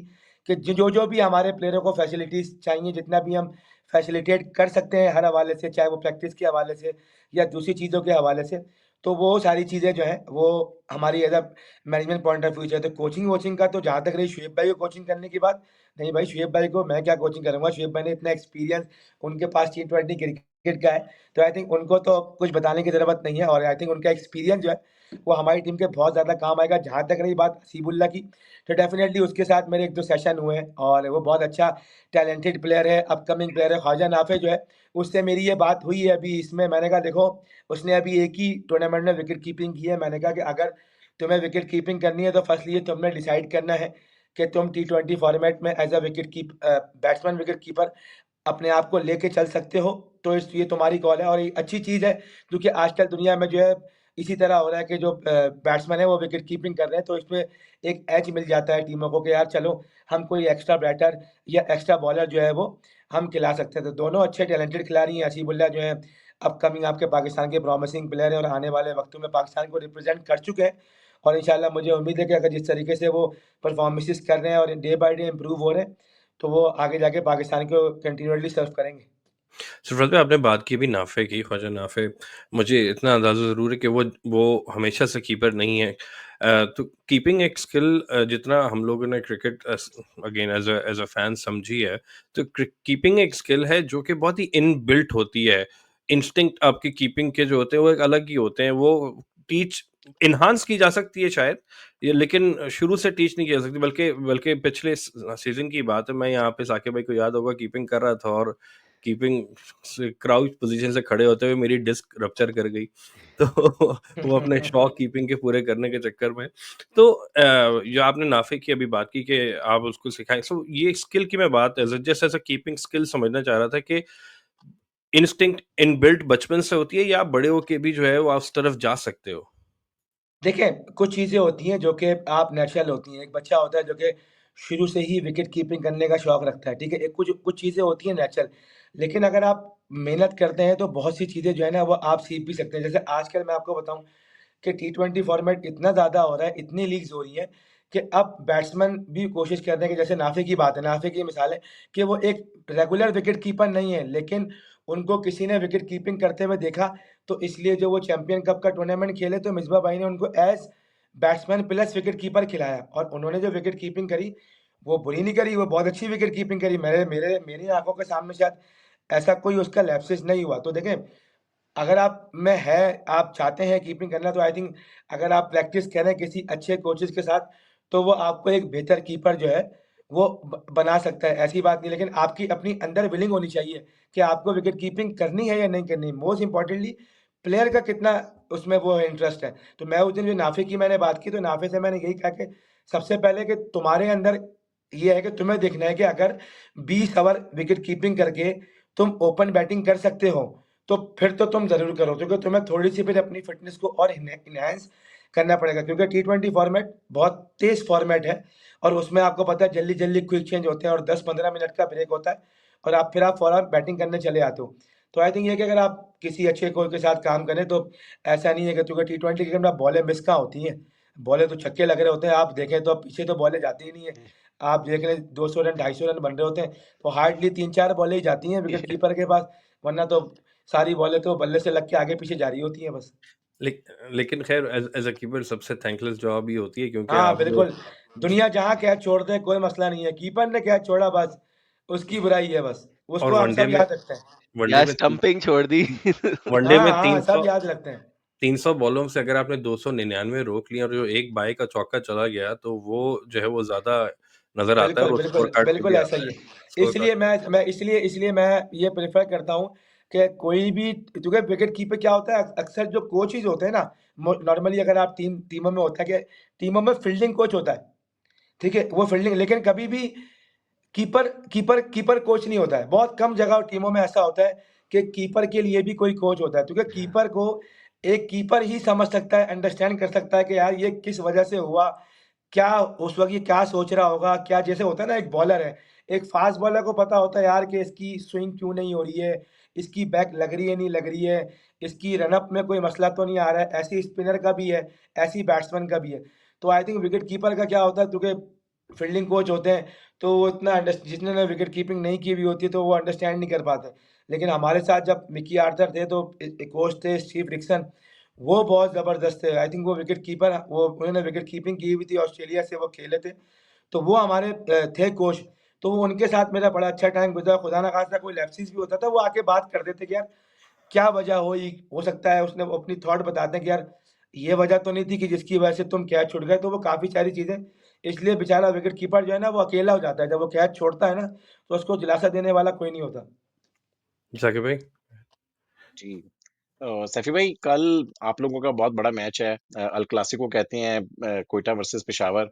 कि जो भी हमारे प्लेयरों को फैसिलिटीज़ चाहिए, जितना भी हम फैसिलिटेट कर सकते हैं हर हवाले से, चाहे वो प्रैक्टिस के हवाले से या दूसरी चीज़ों के हवाले से, तो वो सारी चीज़ें जो हैं, वो हमारी as a management point of view से। तो कोचिंग-वोचिंग का तो जहाँ तक रही शुएब भाई को कोचिंग करने की बात, नहीं भाई, शुएब भाई को मैं क्या कोचिंग करूँगा? शुएब भाई ने इतना एक्सपीरियंस, उनके पास T20 क्रिकेट का है, तो आई थिंक उनको तो कुछ बताने की ज़रूरत नहीं है, और आई थिंक उनका एक्सपीरियंस जो है, वो हमारी टीम के बहुत ज़्यादा काम आएगा। जहाँ तक रही बात हसीबुल्लाह की, तो डेफ़िनेटली उसके साथ मेरे 1-2 सेशन हुए हैं, और वो बहुत अच्छा टैलेंटेड प्लेयर है, अपकमिंग प्लेयर है। ख्वाजा नाफ़े जो है, उससे मेरी ये बात हुई है अभी इसमें, मैंने कहा देखो, उसने अभी एक ही टूर्नामेंट में विकेट कीपिंग की है। मैंने कहा कि अगर तुम्हें विकेट कीपिंग करनी है, तो फर्स्टली ये तुमने डिसाइड करना है कि तुम T20 फॉर्मेट में as a batsman wicket keeper अपने आप को लेके चल सकते हो, तो ये तुम्हारी कॉल है, और ये अच्छी चीज़ है, क्योंकि आजकल दुनिया में जो है इसी तरह हो रहा है कि जो बैट्समैन है वो विकेट कीपिंग कर रहे हैं, तो इसमें एक एज मिल जाता है टीमों को कि यार चलो, हम कोई एक्स्ट्रा बैटर या एक्स्ट्रा बॉलर जो है वो हम खिला सकते हैं। तो दोनों अच्छे टैलेंटेड खिलाड़ी हैं। हसीबुल्लाह जो है अपकमिंग आपके पाकिस्तान के प्रॉमिसिंग प्लेयर हैं, और आने वाले वक़्तों में पाकिस्तान को रिप्रेज़ेंट कर चुके हैं, और इंशाल्लाह मुझे उम्मीद है कि अगर जिस तरीके से वो परफ़ॉर्मेंसेस कर रहे हैं और डे बाय डे इम्प्रूव हो रहे हैं, तो वो आगे जाके पाकिस्तान को कंटिन्यूअसली सर्व करेंगे। सरफराज भाई, आपने बात की अभी नाफे की, ख्वाजा नाफे, मुझे इतना अंदाज़ा ज़रूर है कि वो हमेशा से कीपर नहीं है। तो कीपिंग एक स्किल, जितना हम लोगों ने cricket again as a fan समझी है, तो कीपिंग एक स्किल है जो कि बहुत ही इनबिल्ट होती है। इंस्टिंक्ट आपके कीपिंग के जो होते हैं वो एक अलग ही होते हैं, वो टीच इन्हांस की जा सकती है शायद, ये लेकिन शुरू से टीच नहीं की जा सकती। बल्कि बल्कि पिछले सीजन की बात है, मैं यहाँ पे साकिब भाई को याद होगा कीपिंग कर रहा था, और कीपिंग से क्राउच पोजीशन से खड़े होते हुए मेरी डिस्क रप्चर कर गई। तो वो अपने शौक कीपिंग के पूरे करने के चक्कर में, तो जो आपने नाफे की अभी बात की कि आप उसको सिखाएं, सो ये स्किल की मैं बात just as a keeping skill समझना चाह रहा था कि इंस्टिंक्ट इनबिल्ट बचपन से होती है, या आप बड़े होके भी जो है वो आप उस तरफ जा सकते हो? देखिए, कुछ चीज़ें होती हैं जो कि आप नेचुरल होती हैं। एक बच्चा होता है जो कि शुरू से ही विकेट कीपिंग करने का शौक रखता है, ठीक है? एक कुछ कुछ चीज़ें होती हैं नेचुरल, लेकिन अगर आप मेहनत करते हैं तो बहुत सी चीज़ें जो है ना वो आप सीख भी सकते हैं। जैसे आजकल मैं आपको बताऊँ कि T20 फॉर्मेट इतना ज़्यादा हो रहा है, इतनी लीग्स हो रही हैं कि अब बैट्समैन भी कोशिश कर रहे हैं कि जैसे नाफे की बात है, नाफे की मिसाल है कि वो एक रेगुलर विकेट कीपर नहीं है, लेकिन उनको किसी ने विकेट कीपिंग करते हुए देखा, तो इसलिए जो वो चैंपियन कप का टूर्नामेंट खेले, तो मिसबा भाई ने उनको as batsman plus wicket keeper खिलाया और उन्होंने जो विकेट कीपिंग करी, वो बुरी नहीं करी, वो बहुत अच्छी विकेट कीपिंग करी। मेरी आँखों के सामने शायद ऐसा कोई उसका लैप्सेस नहीं हुआ। तो देखें, अगर आप में है, आप चाहते हैं कीपिंग करना, तो आई थिंक अगर आप प्रैक्टिस करें किसी अच्छे कोचेज़ के साथ, तो वो आपको एक बेहतर कीपर जो है, वो बना सकता है, ऐसी बात नहीं। लेकिन आपकी अपनी अंदर विलिंग होनी चाहिए कि आपको विकेट कीपिंग करनी है या नहीं करनी। मोस्ट इम्पोर्टेंटली प्लेयर का कितना उसमें वो इंटरेस्ट है। तो मैं उस दिन जो नाफे की मैंने बात की, तो नाफे से मैंने यही कहा कि सबसे पहले कि तुम्हारे अंदर ये है कि तुम्हें देखना है कि अगर 20 ओवर विकेट कीपिंग करके तुम ओपन बैटिंग कर सकते हो, तो फिर तो तुम ज़रूर करो, क्योंकि तुम्हें थोड़ी-सी फिर अपनी फ़िटनेस को और एनहांस करना पड़ेगा, क्योंकि टी20 फॉर्मेट बहुत तेज़ फॉर्मेट है और उसमें आपको पता है जल्दी-जल्दी क्विक चेंज होते हैं और 10-15 मिनट का ब्रेक होता है और आप फ़ौरन बैटिंग करने चले आते हो। तो आई थिंक ये है कि अगर आप किसी अच्छे कोच के साथ काम करें, तो ऐसा नहीं है कि क्योंकि टी20 क्रिकेट में बॉलें मिस कहाँ होती हैं, बॉलें तो छक्के लग रहे होते हैं, आप देखें तो पीछे तो बॉलें जाती ही नहीं है। आप देख लें 200 रन, 250 रन बन रहे होते हैं, तो हार्डली 3-4 बॉलें ही जाती हैं विकेट कीपर के पास, वरना तो सारी बॉलें तो बल्ले से लग के आगे-पीछे जा रही होती हैं बस। लेक लेकिन ख़ैर एज़ अ कीपर सबसे थैंकलेस जॉब ही होती है, क्योंकि हाँ, आप बिल्कुल। दुनिया जहाँ कैच छोड़ दे कोई मसला नहीं है, कीपर ने कैच छोड़ा बस, उसकी बुराई है बस, और उसको हम सब याद रखते हैं। वनडे या में ती स्टंपिंग छोड़ दी। वनडे हाँ, में हाँ, सब 300 याद रखते हैं। 300 बॉलों से अगर आपने 299 रोक लिए और जो एक बाई का चौका चला गया, तो वो जो है वो ज़्यादा नज़र आता है बिल्कुल, और बिल्कुल, स्कोर कार्ड पे बिल्कुल भी ऐसा आता ही है। है। स्कोर कार्ड इसलिए इसलिए मैं ये प्रेफ़र करता हूँ कि कोई भी, क्योंकि विकेट कीपर क्या होता है, अक्सर जो कोचेज़ होते हैं ना, नॉर्मली अगर आप टीमों में होता है कि टीमों में फील्डिंग कोच होता है, ठीक है? वो फील्डिंग, लेकिन कभी भी कीपर कोच नहीं होता है। बहुत कम जगह टीमों में ऐसा होता है कि कीपर के लिए भी कोई कोच होता है, क्योंकि कीपर को एक कीपर ही समझ सकता है, अंडरस्टैंड कर सकता है कि यार ये किस वजह से हुआ, क्या उस वक़्त ये क्या सोच रहा होगा, क्या, जैसे होता है ना, एक बॉलर है, एक फ़ास्ट बॉलर को पता होता है यार कि इसकी स्विंग क्यों नहीं हो रही है, इसकी बैक लग रही है, नहीं लग रही है, इसकी रन अप में कोई मसला तो नहीं आ रहा है, ऐसे ही स्पिनर का भी है, ऐसे ही बैट्समैन का भी है। तो आई थिंक विकेट कीपर का क्या होता है, क्योंकि फील्डिंग कोच होते हैं, तो वो इतना जिन्होंने विकेट कीपिंग नहीं की हुई होती है, तो वो अंडरस्टैंड नहीं कर पाते। लेकिन हमारे साथ जब मिकी आर्थर थे, तो एक कोच थे स्टीव डिक्सन, वो बहुत ज़बरदस्त थे। आई थिंक वो विकेट कीपर, वो उन्होंने विकेट कीपिंग की हुई थी, ऑस्ट्रेलिया से वो खेले थे। तो वो हमारे थे कोच, तो वो उनके साथ मेरा बड़ा अच्छा टाइम गुज़रा। खुदा ना ख़ास्ता कोई लैप्सेस भी होता था, वो आके बात कर देते कि यार क्या वजह हुई? हो सकता है उसने वो अपनी थॉट बताते हैं कि यार ये वजह तो नहीं थी कि जिसकी वजह से तुम कैच छूट गए, तो वो काफ़ी सारी चीज़ें, इसलिए बेचारा विकेट कीपर जो है ना, वो अकेला हो जाता है। जब वो कैच छोड़ता है ना, तो उसको दिलासा देने वाला कोई नहीं होता। साकिब भाई? जी। सैफी भाई, कल आप लोगों का बहुत बड़ा मैच है, अल क्लासिको कहते हैं, क्वेटा वर्सेस पेशावर।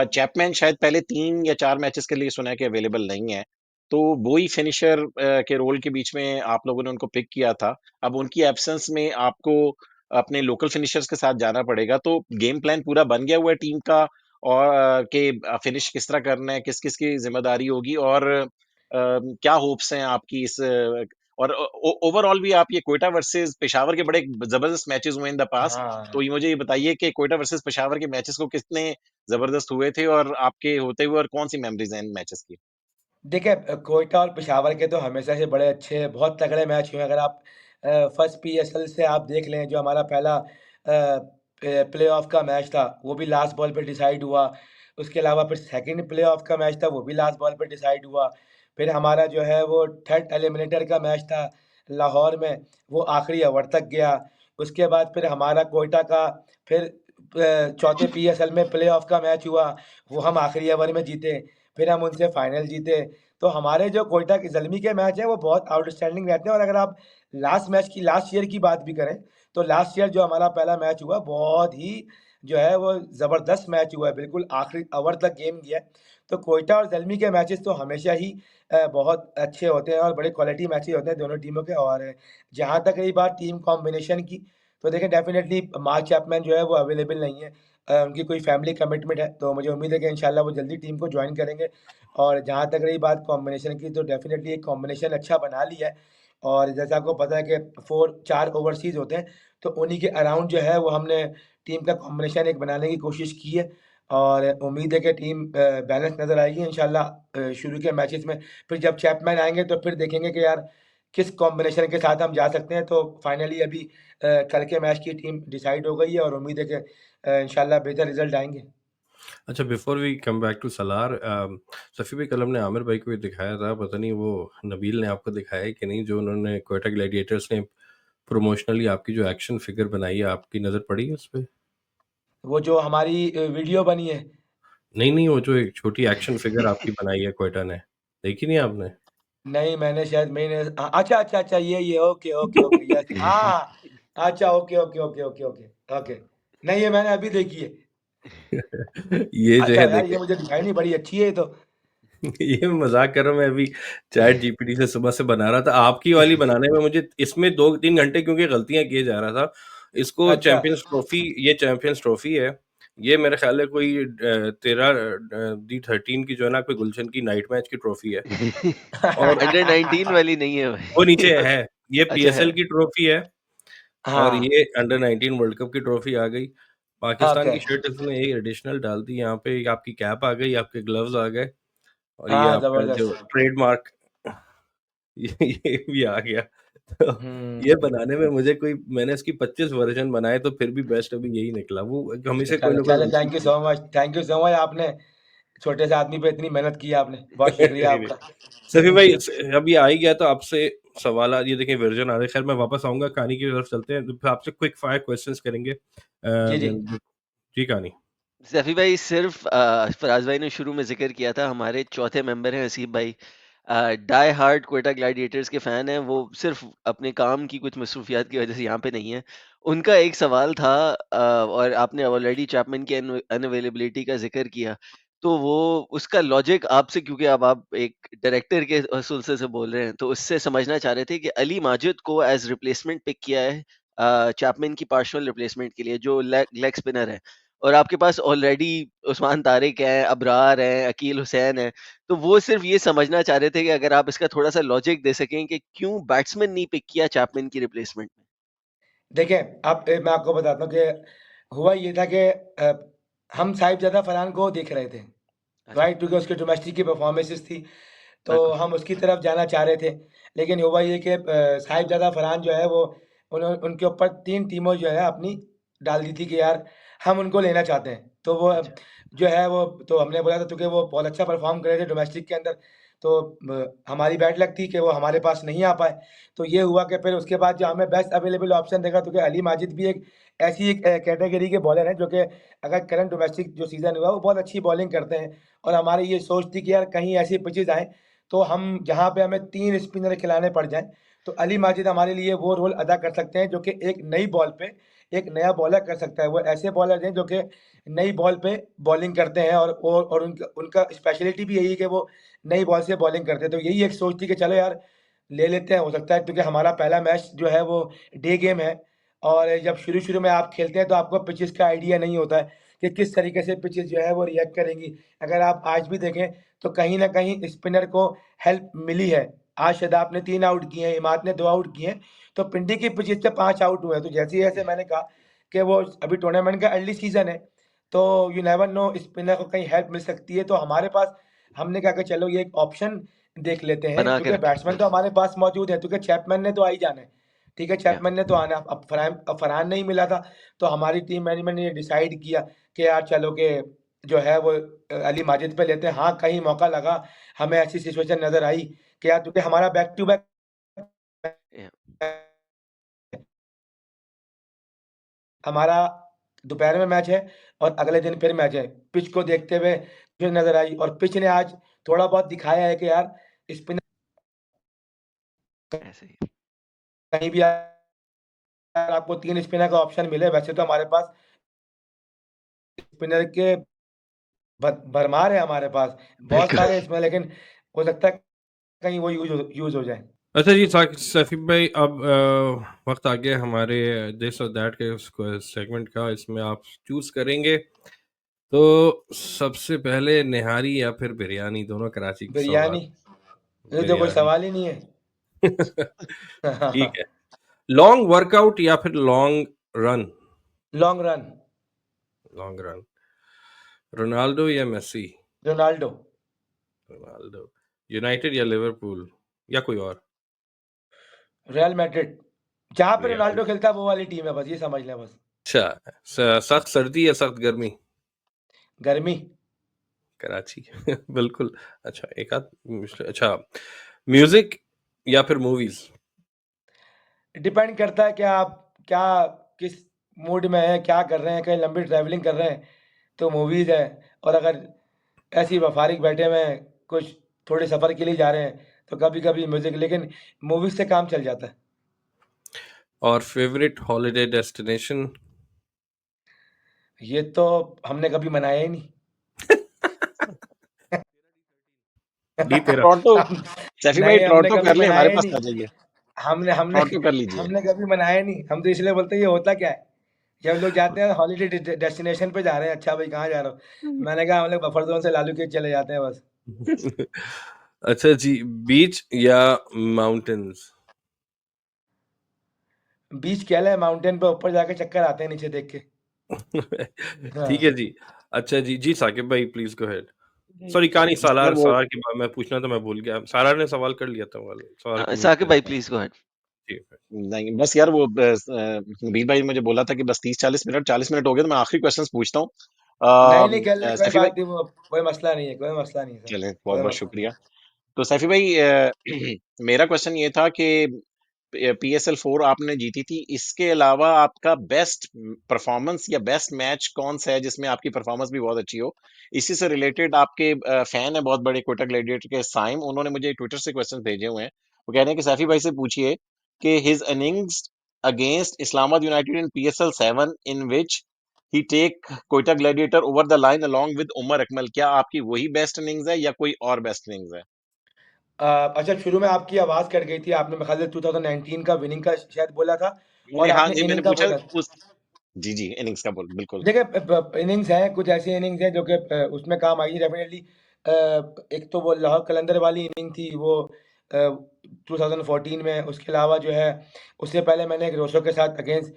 चैपमैन शायद पहले 3 या 4 मैचेस के लिए सुना है कि अवेलेबल नहीं है, तो वो ही फिनिशर के रोल के बीच में आप लोगों ने उनको पिक किया था। अब उनकी एब्सेंस में आपको अपने लोकल फिनिशर्स के साथ जाना पड़ेगा, तो गेम प्लान पूरा बन गया हुआ है टीम का, और फिनिश किस तरह करना है, किस-किस की ज़िम्मेदारी होगी, और क्या होप्स हैं आपकी इस, और ओवरऑल भी आप ये क्वेटा वर्सेस पेशावर के बड़े जबरदस्त मैचेस हुए इन द पास्ट, तो हाँ। ये मुझे ये बताइए कि क्वेटा वर्सेस पेशावर के मैचेस को कितने जबरदस्त हुए थे और आपके होते हुए, और कौन सी मेमोरीज हैं इन मैचेस की? देखिए, क्वेटा और पेशावर के तो हमेशा से बड़े अच्छे, बहुत तगड़े मैच हुए हैं। अगर आप फर्स्ट पीएसएल से आप देख लें, जो हमारा पहला प्लेऑफ का मैच था, वो भी लास्ट बॉल पे डिसाइड हुआ। उसके अलावा फिर सेकंड प्लेऑफ का मैच था, वो भी लास्ट बॉल पे डिसाइड हुआ। फिर हमारा जो है वो थर्ड एलिमिनेटर का मैच था लाहौर में, वो आखिरी ओवर तक गया। उसके बाद फिर हमारा क्वेटा का फिर चौथे पीएसएल में प्लेऑफ का मैच हुआ, वो हम आखिरी ओवर में जीते। फिर हम उनसे फाइनल जीते। तो हमारे जो क्वेटा के ज़ल्मी के मैच हैं, वो बहुत आउटस्टैंडिंग रहते हैं। और अगर आप लास्ट ईयर की बात भी करें, तो लास्ट ईयर जो हमारा पहला मैच हुआ, बहुत ही जो है वो ज़बरदस्त मैच हुआ है, बिल्कुल आखिरी ओवर तक गेम गया है। तो क्वेटा और ज़ल्मी के मैचेस तो हमेशा ही बहुत अच्छे होते हैं और बड़े क्वालिटी मैचेस होते हैं दोनों टीमों के। और जहाँ तक रही बात टीम कॉम्बिनेशन की, तो देखिए डेफ़िनेटली मार्क चैपमैन जो है वो अवेलेबल नहीं है। उनकी कोई फैमिली कमिटमेंट है, तो मुझे उम्मीद है कि इंशाल्लाह वो जल्दी टीम को जॉइन करेंगे। और जहाँ तक रही बात कॉम्बिनेशन की, तो डेफ़िनेटली एक कॉम्बिनेशन अच्छा बना लिया है। और जैसा आपको पता है कि 4 ओवरसीज़ होते हैं, तो उन्हीं के अराउंड जो है वो हमने टीम का कॉम्बिनेशन एक बनाने की कोशिश की है। और उम्मीद है कि टीम बैलेंस नज़र आएगी इंशाल्लाह शुरू के मैचेस में। फिर जब चैपमैन आएँगे तो फिर देखेंगे कि यार किस कॉम्बिनेशन के साथ हम जा सकते हैं। तो फाइनली अभी कल के मैच की टीम डिसाइड हो गई है और उम्मीद है कि इंशाल्लाह बेहतर रिज़ल्ट आएँगे। अच्छा, before we come back to Salar, Safi भाई, कल हमने आमिर भाई को भी दिखाया था, पता नहीं वो नबील ने आपको दिखाया है कि नहीं, जो उन्होंने क्वेटा ग्लैडिएटर्स ने प्रमोशनली आपकी जो एक्शन फिगर बनाई है, आपकी नज़र पड़ी है उस पे? वो जो हमारी वीडियो बनी है। नहीं, वो जो एक छोटी एक्शन फिगर आपकी बनाई है क्वेटा ने, देखी नहीं आपने? नहीं, मैंने अच्छा ये ओके यस हाँ, अच्छा ओके। नहीं, ये मैंने अभी देखी है। ये जो अच्छा है यार, ये देखें, मुझे दिखाई नहीं, बड़ी अच्छी है ये तो। ये मज़ाक कर रहा हूँ मैं, अभी चैट जीपीटी से सुबह से बना रहा था। आपकी वाली बनाने में मुझे इसमें 2-3 घंटे क्योंकि गलतियाँ किए जा रहा था। इसको अच्छा। चैंपियंस ट्रॉफी है। ये मेरे ख़्याल है कोई 13 D13 की जो है ना, कोई गुलशन की नाइट मैच की ट्रॉफी है। और अंडर 19 वाली नहीं है वो भाई। नीचे है, ये अच्छा है। पीएसएल की ट्रॉफी है और हाँ, ये अंडर 19 वर्ल्ड कप की ट्रॉफी आ गई। पाकिस्तान ओके। की शर्ट इसने एक एडिशनल डाल दी, यहाँ पे आपकी कैप आ गई, आपके ग्लव्स आ गए और ये हाँ, आपका जो ज़बरदस्त। ट्रेडमार्क ये भी आ गया। तो ये हुँ। बनाने में मुझे कोई, मैंने इसकी 25 वर्ज़न बनाए तो फिर भी बेस्ट अभी यही निकला। वो हमेशा कोई चलो ना कोई चलो, गलती थैंक यू सो मच आपने छोटे से आदमी पे इतनी मेहनत की आपने। बहुत शुक्रिया नहीं, नहीं। आपका। सफ़ी भाई, अभी आ ही गया तो आपसे सवाल ये देखिए वर्ज़न आ रहे हैं। खैर मैं वापस आऊँगा, कहानी की तरफ चलते हैं, तो फिर आपसे क्विक फायर क्वेश्चंस करेंगे। जी, जी। जी कहानी। सैफी भाई सिर्फ फराज भाई ने शुरू में जिक्र किया था, हमारे चौथे मेंबर हैं हसीब भाई, डाई हार्ड क्वेटा ग्लैडिएटर्स के फैन हैं। वो सिर्फ अपने काम की कुछ मसरूफियात की वजह से यहाँ पे नहीं है। उनका एक सवाल था, और आपने ऑलरेडी चैपमैन की अनअवेलेबिलिटी का जिक्र किया, तो वो उसका लॉजिक आपसे, क्योंकि अब आप एक डायरेक्टर के सिलसिले से बोल रहे हैं, तो उससे समझना चाह रहे थे कि अली माजिद को एज रिप्लेसमेंट पिक किया है चैपमैन की पार्शल रिप्लेसमेंट के लिए, जो लेग स्पिनर है, और आपके पास ऑलरेडी उस्मान तारिक हैं, अबरार हैं, अकील हुसैन हैं। तो वो सिर्फ़ ये समझना चाह रहे थे कि अगर आप इसका थोड़ा-सा लॉजिक दे सकें कि क्यों बैट्समैन नहीं पिक किया चैपमैन की रिप्लेसमेंट में? देखिए, अब मैं आपको बताता हूँ कि हुआ ये था कि हम साहिबजादा फरहान को देख रहे थे, अच्छा, राइट? क्योंकि उसकी डोमेस्टिक की परफ़ॉर्मेंसेस थी, तो बिल्कुल। हम उसकी तरफ जाना चाह रहे थे। लेकिन हुआ ये कि साहिबजादा फरहान जो है वो उनके ऊपर 3 टीमों जो है अपनी डाल दी थी कि यार हम उनको लेना चाहते हैं। तो वो अच्छा, जो है वो तो हमने बोला था क्योंकि वो बहुत अच्छा परफ़ॉर्म कर रहे थे डोमेस्टिक के अंदर, तो हमारी बैड लक थी कि वो हमारे पास नहीं आ पाए। तो ये हुआ कि फिर उसके बाद जो हमें बेस्ट अवेलेबल ऑप्शन देखा तो कि अली माजिद भी एक ऐसी एक कैटेगरी के बॉलर हैं जो कि अगर करंट डोमेस्टिक जो सीज़न हुआ वो बहुत अच्छी बॉलिंग करते हैं। और हमारी ये सोच थी कि यार कहीं ऐसी पिचेज़ आएँ, तो हम जहाँ पे हमें 3 स्पिनर खिलाने पड़ जाएँ, तो अली माजिद हमारे लिए वो रोल अदा कर सकते हैं जो कि एक नई बॉल पे एक नया बॉलर कर सकता है। वो ऐसे बॉलर हैं जो कि नई बॉल पे बॉलिंग करते हैं और उनका उनका स्पेशलिटी भी यही है कि वो नई बॉल से बॉलिंग करते हैं। तो यही एक सोच थी कि चलो यार ले लेते हैं, हो सकता है क्योंकि हमारा पहला मैच जो है वो डे गेम है और जब शुरू-शुरू में आप खेलते हैं तो आपको पिचेज़ का आइडिया नहीं होता है कि किस तरीके से पिचेज़ जो है वो रिएक्ट करेंगी। अगर आप आज भी देखें तो कहीं न कहीं स्पिनर को हेल्प मिली है। आज शादाब ने 3 आउट किए हैं, इमाद ने 2 आउट किए हैं, तो पिंडी की पिचेज़ पे 5 आउट हुए हैं। तो जैसे-जैसे मैंने कहा कि वो अभी टूर्नामेंट का अर्ली सीज़न है, तो यू नेवर नो स्पिनर को कहीं हेल्प मिल सकती है। तो हमारे पास हमने कहा कि चलो ये एक ऑप्शन देख लेते हैं बना के क्योंकि रखें, बैट्समैन तो बिल्कुल। हमारे पास मौजूद है क्योंकि चैपमैन ने तो आ ही जाना है। ठीक है, या चैपमैन ने तो आना है। अब फरहान नहीं मिला था, तो हमारी टीम मैनेजमेंट ने ये डिसाइड किया कि यार चलो कि जो है वो अली माजिद पे लेते हैं। हाँ, कहीं मौका लगा, हमें ऐसी सिचुएशन नज़र आई कि यार क्योंकि हमारा बैक टू बैक या हमारा दोपहर में मैच है और अगले दिन फिर मैच है। पिच को देखते हुए फिर नज़र आई और पिच ने आज थोड़ा बहुत दिखाया है कि यार स्पिनर ऐसे ही। कहीं भी आपको 3 स्पिनर का ऑप्शन मिले, वैसे तो हमारे पास स्पिनर के भरमार है हमारे पास, बहुत बिल्कुल। सारे इसमें लेकिन हो सकता है कहीं वो यूज़ हो जाए। अच्छा जी, सकीब भाई, अब वक्त आ गया हमारे दिस और दैट के सेगमेंट का। इसमें आप चूज करेंगे, तो सबसे पहले निहारी या फिर बिरयानी, दोनों कराची के सवाल। बिरयानी, ये तो कोई बिरयानी। सवाल ही नहीं है। ठीक है। लॉन्ग वर्कआउट या फिर long run? Long run. Long run. Ronaldo या मेसी? रोनाल्डो। रोनाल्डो। यूनाइटेड या लिवरपूल या कोई और? Real Madrid. जहाँ पे रियल। रोनाल्डो खेलता है वो वाली टीम है बस, ये समझ लें बस। अच्छा, सख्त सर्दी या सख्त गर्मी? गर्मी। कराची। बिल्कुल। अच्छा, एक आध अच्छा, म्यूजिक या फिर मूवीज? डिपेंड करता है कि आप क्या किस मूड में हैं, क्या कर रहे हैं, कहीं लंबी ट्रैवलिंग कर रहे हैं, तो मूवीज़ है, और अगर ऐसे ही फारिग बैठे हुए हैं, कुछ थोड़े सफ़र के लिए जा रहे हैं, तो कभी-कभी म्यूज़िक, लेकिन मूवीज़ से काम चल जाता है। और फेवरेट हॉलिडे डेस्टिनेशन? ये तो हमने कभी मनाया ही नहीं। D13। टोरंटो, हम सैफी भाई नहीं, हमने टोरंटो कभी कर लें, हमारे मनाया ही पास नहीं। आ जाइए, हमने हमने टोरंटो कर लीजिए। हमने कभी मनाया नहीं। हम तो इसलिए बोलते हैं ये होता क्या है? कि हम लोग जाते हैं हॉलिडे डेस्टिनेशन पे जा रहे हैं, अच्छा भाई कहाँ जा रहे हो? मैंने कहा हम लोग बफर ज़ोन से लालू के चले जाते हैं बस। अच्छा जी, बीच या माउंटेन्स? बीच क्या है, माउंटेन पे ऊपर जाके चक्कर आते हैं नीचे देख के। ठीक है हाँ। जी। अच्छा जी, जी साकिब भाई प्लीज़ गो अहेड। जी, सॉरी कहा नहीं, यार सालार वो सालार के बाद मैं पूछना था, मैं भूल गया। सालार ने सवाल कर लिया था, वाला सवाल को म्यूट साकिब कर भाई दिया। Please go ahead. ठीक है। नहीं, बस यार वो नबील भाई ने मुझे बोला था कि बस 30-40 मिनट, 40 मिनट हो गए तो मैं आखिरी क्वेश्चंस पूछता हूँ। नहीं, कर ले, कोई सैफी भाई, बात नहीं, वो कोई मसला नहीं है, कोई मसला नहीं है सर, चलें, कोई बहुत-बहुत मसला नहीं शुक्रिया। है। तो सैफी भाई, मेरा क्वेश्चन ये था कि PSL 4 आपने जीती थी, इसके अलावा आपका बेस्ट परफॉर्मेंस या बेस्ट मैच कौन सा है जिसमें आपकी परफॉर्मेंस भी बहुत अच्छी हो? इसी से रिलेटेड आपके फैन है बहुत बड़े कोटा ग्लैडिएटर के साइम, उन्होंने मुझे ट्विटर से क्वेश्चन भेजे हुए हैं। वो कह रहे हैं कि सैफी भाई से पूछिए कि his innings against Islamabad United in PSL 7 in which he take Quetta Gladiator over the line along with Umar Akmal, क्या आपकी वही बेस्ट इनिंग्स है या कोई और बेस्ट इनिंग्स है? अच्छा, शुरू में आपकी आवाज़ कट गई थी, आपने मेरे ख़्याल से 2019 का विनिंग का शायद बोला था, और मैंने, हाँ आपने जी, मैंने इनिंग का पूछा बोला। उस, जी जी, इनिंग्स का बोल, बिल्कुल। देखिए, इनिंग्स हैं, कुछ ऐसी इनिंग्स हैं जो कि उसमें काम आएगी डेफिनेटली। एक तो वो लाहौर कलंदर वाली इनिंग थी, वो 2014 में। उसके अलावा जो है, उससे पहले मैंने एक रोसो के साथ अगेंस्ट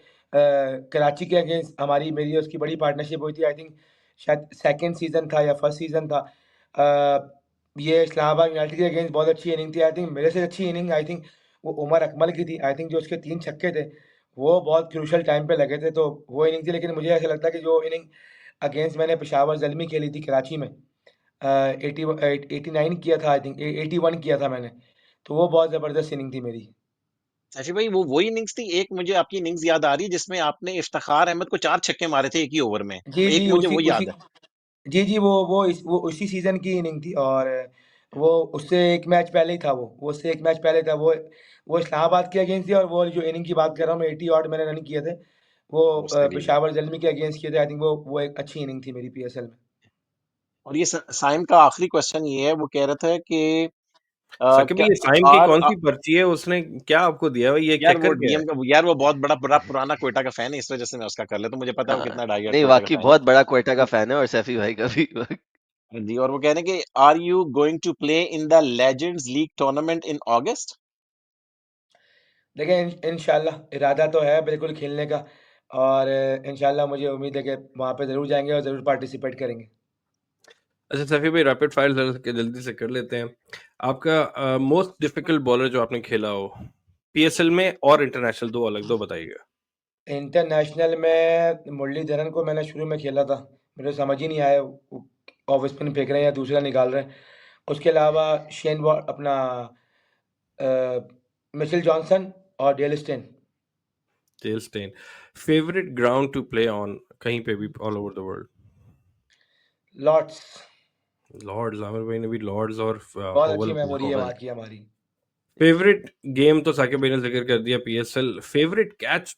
कराची के अगेंस्ट हमारी मेरी उसकी बड़ी पार्टनरशिप हुई थी। आई थिंक शायद सेकंड सीज़न था या फर्स्ट सीज़न था। ये इस्लामाबाद यूनाइटेड के अगेंस्ट बहुत अच्छी इनिंग थी। आई थिंक मेरे से अच्छी इनिंग आई थिंक वो उमर अकमल की थी। आई थिंक जो उसके 3 छक्के थे, वो बहुत क्रूशियल टाइम पे लगे थे, तो वो इनिंग थी। लेकिन मुझे ऐसा लगता है कि जो इनिंग अगेंस्ट मैंने पेशावर ज़ल्मी खेली थी कराची में, 89 किया था आई थिंक, 81 किया था मैंने, तो वो बहुत ज़बरदस्त इनिंग थी मेरी। साक्षी भाई, वो वही इनिंग्स थी, एक मुझे आपकी इनिंग्स याद आ रही है जिसमें आपने इफ्तिखार अहमद को 4 छक्के मारे थे एक ही ओवर में, जी, एक जी, मुझे उसी वो उसी याद है। जी, जी, वो उसी सीज़न की इनिंग थी, और वो उससे 1 मैच पहले ही था वो उससे 1 मैच पहले था। वो इस्लामाबाद के अगेंस्ट थी, और वो जो इनिंग की बात कर रहा हूँ मैं, 80 ऑड मैंने रन किए थे। वो मोस्ट डेफिनेटली। पेशावर ज़ल्मी के अगेंस्ट किए थे। आई थिंक वो एक अच्छी इनिंग थी मेरी पीएसएल में। और ये साइम का आखिरी क्वेश्चन ये है, वो कह रहा था कि साकिब भाई, क्या ये साइम की आर कौन सी पर्ची है? उसने क्या आपको दिया है? ये यार वो चक्कर क्या है? डीएम का, यार वो बहुत बड़ा बड़ा पुराना कोयटा का फैन है, इस वजह से मैं उसका कर लेता हूँ, मुझे पता है वो कितना डाइहार्ड नहीं, कोयटा का वाकई फैन है। बहुत बड़ा क्वेटा का फैन है, और सैफी भाई का भी। जी, और वो कह रहे हैं कि are you going to play in the legends league tournament in August? देखिए, इंशाल्लाह इरादा तो है बिल्कुल खेलने का, और इंशाल्लाह मुझे उम्मीद है कि वहाँ पे ज़रूर जाएँगे और ज़रूर पार्टिसिपेट करेंगे। अच्छा सफ़ी भाई, रैपिड फायर जल्दी से कर लेते हैं। आपका मोस्ट डिफिकल्ट बॉलर जो आपने खेला हो, पीएसएल में और इंटरनेशनल, 2 अलग 2 बताइएगा। इंटरनेशनल में मुरलीधरन को मैंने शुरू में खेला था, मुझे समझ ही नहीं आया वो ऑफ स्पिन फेंक रहे हैं या दूसरा निकाल रहे हैं। उसके अलावा शेन वॉ अपना मिचेल जॉनसन और Dale Steyn. Dale Steyn. Favourite ground to play on, कहीं पे भी all over the world? Lord's. Lord's, Amir भाई ने भी लॉर्ड्स और बहुत अच्छी होवल बोला। मेमोरी है ओवल। वहाँ की हमारी। फेवरेट गेम तो साकिब भाई ने ज़िक्र कर दिया, PSL. Favourite catch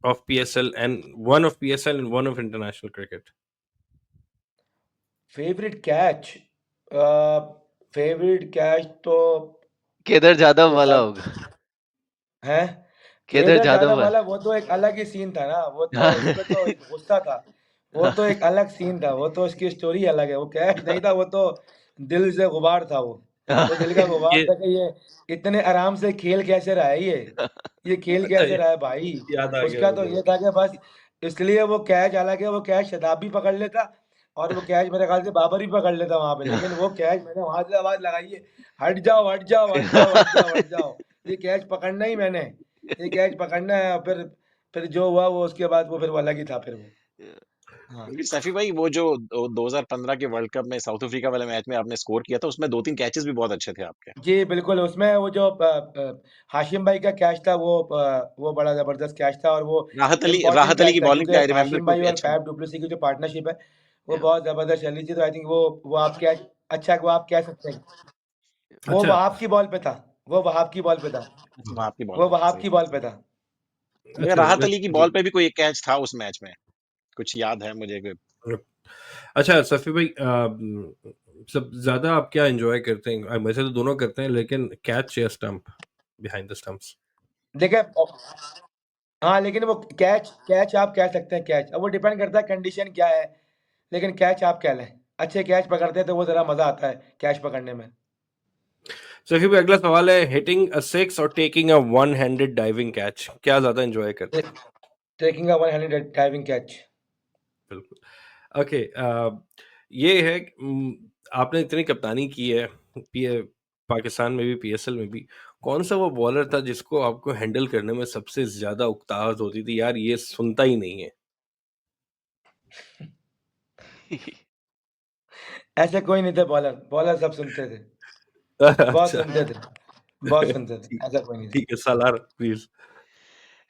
of PSL and one of PSL and one of international cricket? Favourite catch, favourite catch तो केदार जाधव वाला ऐसा होगा। हैं? केदार केदार जाधव जाधव वाला वो तो एक अलग ही सीन था ना, वो तो उसपे तो गुस्सा था। वो तो एक अलग सीन था, वो तो उसकी स्टोरी अलग है। वो कैच नहीं था, वो तो दिल से गुबार था वो। वो दिल का गुबार ये था कि ये इतने आराम से खेल कैसे रहा है ये? ये खेल अच्छा, कैसे रहा है भाई? याद आ गया उसका तो मुझे। ये था कि बस इसलिए वो कैच, हालाँकि वो कैच शताब भी पकड़ लेता, और वो कैच मेरे ख्याल से बाबर ही पकड़ लेता वहाँ पे, लेकिन वो कैच मैंने वहाँ से आवाज़ लगाई है, हट जाओ, हट जाओ, हट जाओ, हट जाओ, हट जाओ। ये कैच पकड़ना ही मैंने, ये कैच पकड़ना है। फिर जो हुआ वो उसके बाद वो फिर वो अलग ही था फिर वो। हाँ। फिर सैफी भाई वो जो 2015 के वर्ल्ड कप में साउथ अफ्रीका वाले मैच में आपने स्कोर किया था, उसमें 2-3 कैचेस भी बहुत अच्छे थे आपके। जी, बिल्कुल, उसमें वो जो हाशिम भाई का कैच था वो बड़ा ज़बरदस्त कैच था, और वो इम्पोर्टेंट राहत अली कैच की था, बॉलिंग क्योंकि पे आई रिमेंबर हाशिम कोई भाई और कैच। फैफ डुप्लेसी की जो पार्टनरशिप है, वो Yeah, बहुत ज़बरदस्त चली थी। तो आई थिंक वो आप कैच अच्छा वो आप कह सकते हैं। वो अच्छा, वहाब की बॉल पे था, वो वहाब की बॉल पे था, अच्छा, वहां आपकी बॉल वो पे था, वहाब सही की बात बॉल पे है। था। मगर अच्छा राहत मैं अली की जी। बॉल पे भी कोई एक कैच था उस मैच में, कुछ याद है मुझे कि अच्छा सफ़ी भाई सब ज़्यादा आप क्या एन्जॉय करते हैं? वैसे तो दोनों करते हैं लेकिन कैच या स्टंप बिहाइंड द स्टंप्स? देखिए हाँ, लेकिन वो कैच कैच आप कह सकते हैं कैच। अब वो डिपेंड करता है कंडीशन क्या है, लेकिन कैच आप कह लें। अच्छे कैच पकड़ते हैं तो वो ज़रा मज़ा आता है कैच पकड़ने में। सफ़ी भाई अगला सवाल है हिटिंग अ सिक्स और taking a one handed diving catch क्या ज़्यादा एन्जॉय करते टे हैं? Taking a one handed diving catch. बिल्कुल। ओके ये है कि, आपने इतनी कप्तानी की है पी पाकिस्तान में भी, पीएसएल में भी। कौन-सा वो बॉलर था जिसको आपको हैंडल करने में सबसे ज़्यादा उकताहट होती थी, यार ये सुनता ही नहीं है? ऐसे कोई नहीं थे बॉलर, बॉलर सब सुनते थे। बहुत अच्छा। सुनते थे, बहुत सुनते थे, ठीक ऐसा कोई नहीं था। ठीक है, सालार प्लीज़।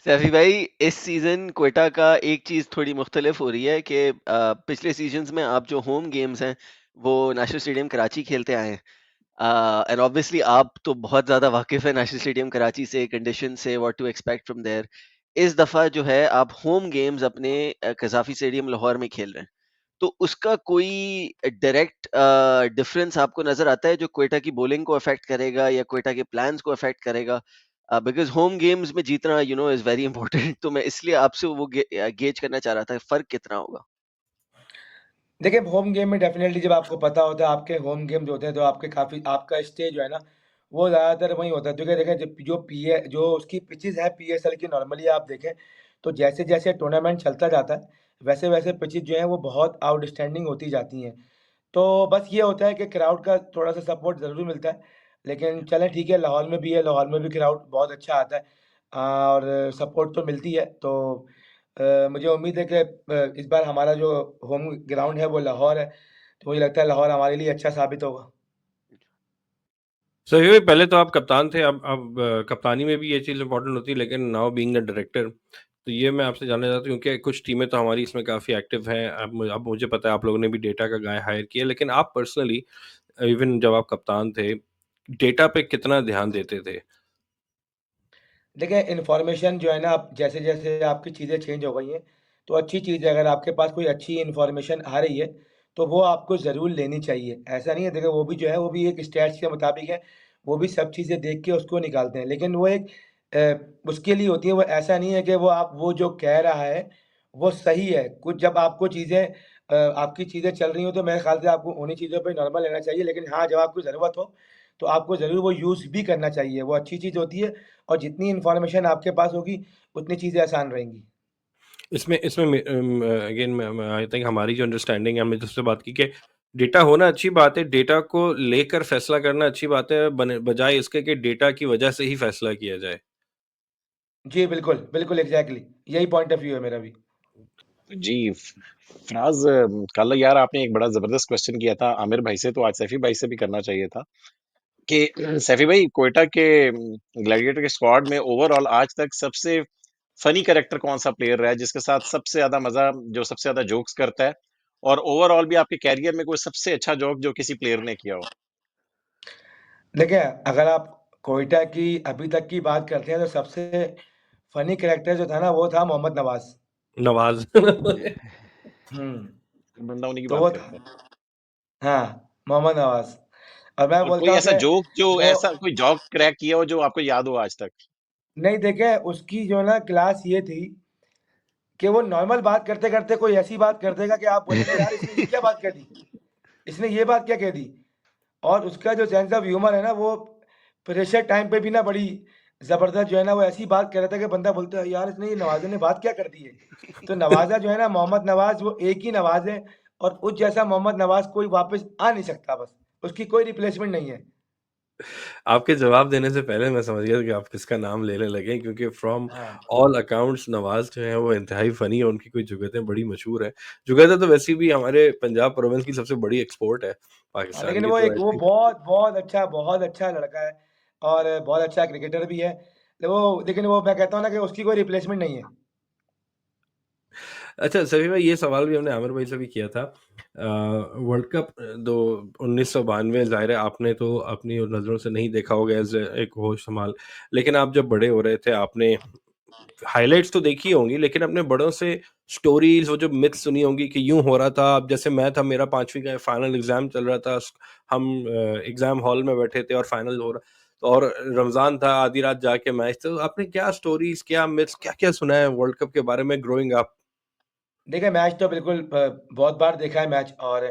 सैफी भाई, इस सीजन क्वेटा का एक चीज थोड़ी मुख्तलिफ हो रही है कि पिछले सीजन्स में आप जो होम गेम्स हैं वो नेशनल स्टेडियम कराची खेलते आए हैं, एंड ऑब्वियसली आप तो बहुत ज्यादा वाकिफ है नेशनल स्टेडियम कराची से, कंडीशन से, what to expect from there. इस दफा जो है आप होम गेम्स अपने कजाफी स्टेडियम लाहौर में खेल रहे हैं, तो उसका कोई डायरेक्ट डिफरेंस आपको नजर आता है जो क्वेटा की बॉलिंग को अफेक्ट करेगा या क्वेटा के प्लान्स को अफेक्ट करेगा? बिकॉज होम गेम्स में जीतना इज वेरी इंपॉर्टेंट, तो मैं इसलिए आपसे वो गेज करना चाह रहा था, फर्क कितना होगा? देखिए, होम गेम में डेफ़िनेटली जब आपको पता होता है आपके होम गेम्स होते हैं, तो आपके काफ़ी आपका स्टे जो है ना, वो ज़्यादातर वहीं होता है। क्योंकि देखें जो उसकी पिचेज़ है पीएसएल की, नॉर्मली आप देखें, तो जैसे-जैसे टूर्नामेंट चलता जाता है, वैसे-वैसे पिचेज़ जो हैं वो बहुत आउटस्टैंडिंग होती जाती हैं। तो बस ये होता है कि क्राउड का थोड़ा-सा सपोर्ट ज़रूर मिलता है। लेकिन चलें ठीक है, लाहौर में भी है, लाहौर में भी क्राउड बहुत अच्छा आता है, और सपोर्ट तो मिलती है। तो मुझे उम्मीद है कि इस बार हमारा जो होम ग्राउंड है वो लाहौर है, तो मुझे लगता है लाहौर हमारे लिए अच्छा साबित होगा। सही में पहले तो आप कप्तान थे, अब कप्तानी में भी ये चीज़ इम्पोर्टेंट होती है, लेकिन नाउ बीइंग द डायरेक्टर, तो ये मैं आपसे जानना चाहता हूँ क्योंकि कुछ टीमें तो हमारी इसमें काफ़ी एक्टिव हैं। अब मुझे पता है आप लोगों ने भी डेटा का गाय हायर किया, लेकिन आप पर्सनली इवन जब आप कप्तान थे, डेटा पे कितना ध्यान देते थे? देखिए, इन्फॉर्मेशन जो है ना, आप जैसे-जैसे आपकी चीज़ें चेंज हो गई हैं, तो अच्छी चीज़ है, अगर आपके पास कोई अच्छी इन्फॉर्मेशन आ रही है, तो वो आपको ज़रूर लेनी चाहिए। ऐसा नहीं है, देखिए वो भी जो है, वो भी एक स्टैट्स के मुताबिक है, वो भी सब चीज़ें देख के उसको निकालते हैं। लेकिन वो एक उसके लिए होती है, वो ऐसा नहीं है कि वो जो कह रहा है, वो सही है। कुछ जब आपको चीज़ें आपकी चीज़ें चल रही हों, तो मेरे ख़्याल से आपको उन्हीं चीज़ों पे नॉर्मल लेना चाहिए। लेकिन हाँ, जब आपको ज़रूरत हो, तो आपको ज़रूर वो यूज़ भी करना चाहिए। वो अच्छी चीज़ होती है, और जितनी इन्फॉर्मेशन आपके पास होगी, उतनी चीज़ें आसान रहेंगी। इसमें इसमें अगेन मैं आई थिंक हमारी जो अंडरस्टैंडिंग है, हमने जिससे बात की कि डेटा होना अच्छी बात है, डेटा को लेकर फैसला करना अच्छी बात है, बजाय इसके कि डेटा की वजह से ही फैसला किया जाए। जी, बिल्कुल, बिल्कुल एग्ज़ैक्टली यही पॉइंट ऑफ व्यू है मेरा भी। जी, फराज, कल यार आपने एक बड़ा जबरदस्त क्वेश्चन किया था आमिर भाई से, तो आज सैफी भाई से भी करना चाहिए था कि सैफी भाई, क्वेटा के ग्लैडिएटर के स्क्वाड में ओवरऑल आज तक सबसे फनी कैरेक्टर कौन सा प्लेयर रहा है, जिसके साथ सबसे ज्यादा मजा, जो सबसे ज्यादा जोक्स करता है, और ओवरऑल भी आपके कैरियर में कोई सबसे अच्छा जोक जो किसी प्लेयर ने किया हो? देखिए, अगर आप क्वेटा की अभी तक की बात करते हैं, तो सबसे फ़नी कैरेक्टर जो था ना, वो था मोहम्मद नवाज़। नवाज़ हुँ, बंदा उन्हीं की तो बात वो करते हैं। था हाँ, मोहम्मद नवाज़। और मैं और कोई बोलता हूँ ऐसा कि जोक जो वो ऐसा कोई जॉक क्रैक किया हो जो आपको याद हो आज तक? नहीं, देखिए उसकी जो है ना क्लास ये थी कि वो नॉर्मल बात करते-करते कोई ऐसी बात कर देगा कि आप बोलेंगे, यार इसने ये क्या बात कह दी? इसने ये बात क्या कह दी? और उसका जो सेंस ऑफ ह्यूमर है ना, वो प्रेशर टाइम पे भी ना बड़ी ज़बरदस्त जो है ना, वो ऐसी बात कर रहा था कि बंदा बोलता है, यार इसने ये नवाज़ा ने बात क्या कर दी है? तो नवाज़ा जो है ना, मोहम्मद नवाज़, वो एक ही नवाज़ है, और उस जैसा मोहम्मद नवाज़ कोई वापस आ नहीं सकता बस, उसकी कोई रिप्लेसमेंट नहीं है। आपके जवाब देने से पहले मैं समझ गया कि आप किसका नाम लेने लगे क्योंकि फ्रॉम हाँ। ऑल अकाउंट्स नवाज़ जो हैं वो इंतहाई फ़नी है, उनकी कुछ जुगतें बड़ी मशहूर हैं। जुगतें तो वैसे भी हमारे पंजाब प्रोविंस की सबसे बड़ी एक्सपोर्ट है हाँ, पाकिस्तान लेकिन की, वो तो एक वो ऐसी बहुत अच्छा लड़का है और बहुत अच्छा क्रिकेटर भी है। लेकिन वो मैं कहता हूँ ना कि उसकी कोई रिप्लेसमेंट नहीं है। अच्छा सभी भाई, ये सवाल भी हमने आमिर भाई से भी किया था। वर्ल्ड कप दो 1992 ज़ाहिर है आपने तो अपनी नज़रों से नहीं देखा होगा एज़ एक होश संभाल, लेकिन आप जब बड़े हो रहे थे आपने हाइलाइट्स तो देखी होंगी, लेकिन अपने बड़ों से स्टोरीज़ वो जो मिथ्स सुनी होंगी कि यूँ हो रहा था। अब जैसे मैं था, मेरा 5वीं का फाइनल एग्ज़ाम चल रहा था, हम एग्ज़ाम हॉल में बैठे थे और फाइनल हो रहा, और रमज़ान था, आधी रात जाके मैच। तो आपने क्या स्टोरीज़, क्या मिथ्स, क्या-क्या सुना है वर्ल्ड कप के बारे में ग्रोइंग अप? देखिए, मैच तो बिल्कुल बहुत बार देखा है मैच और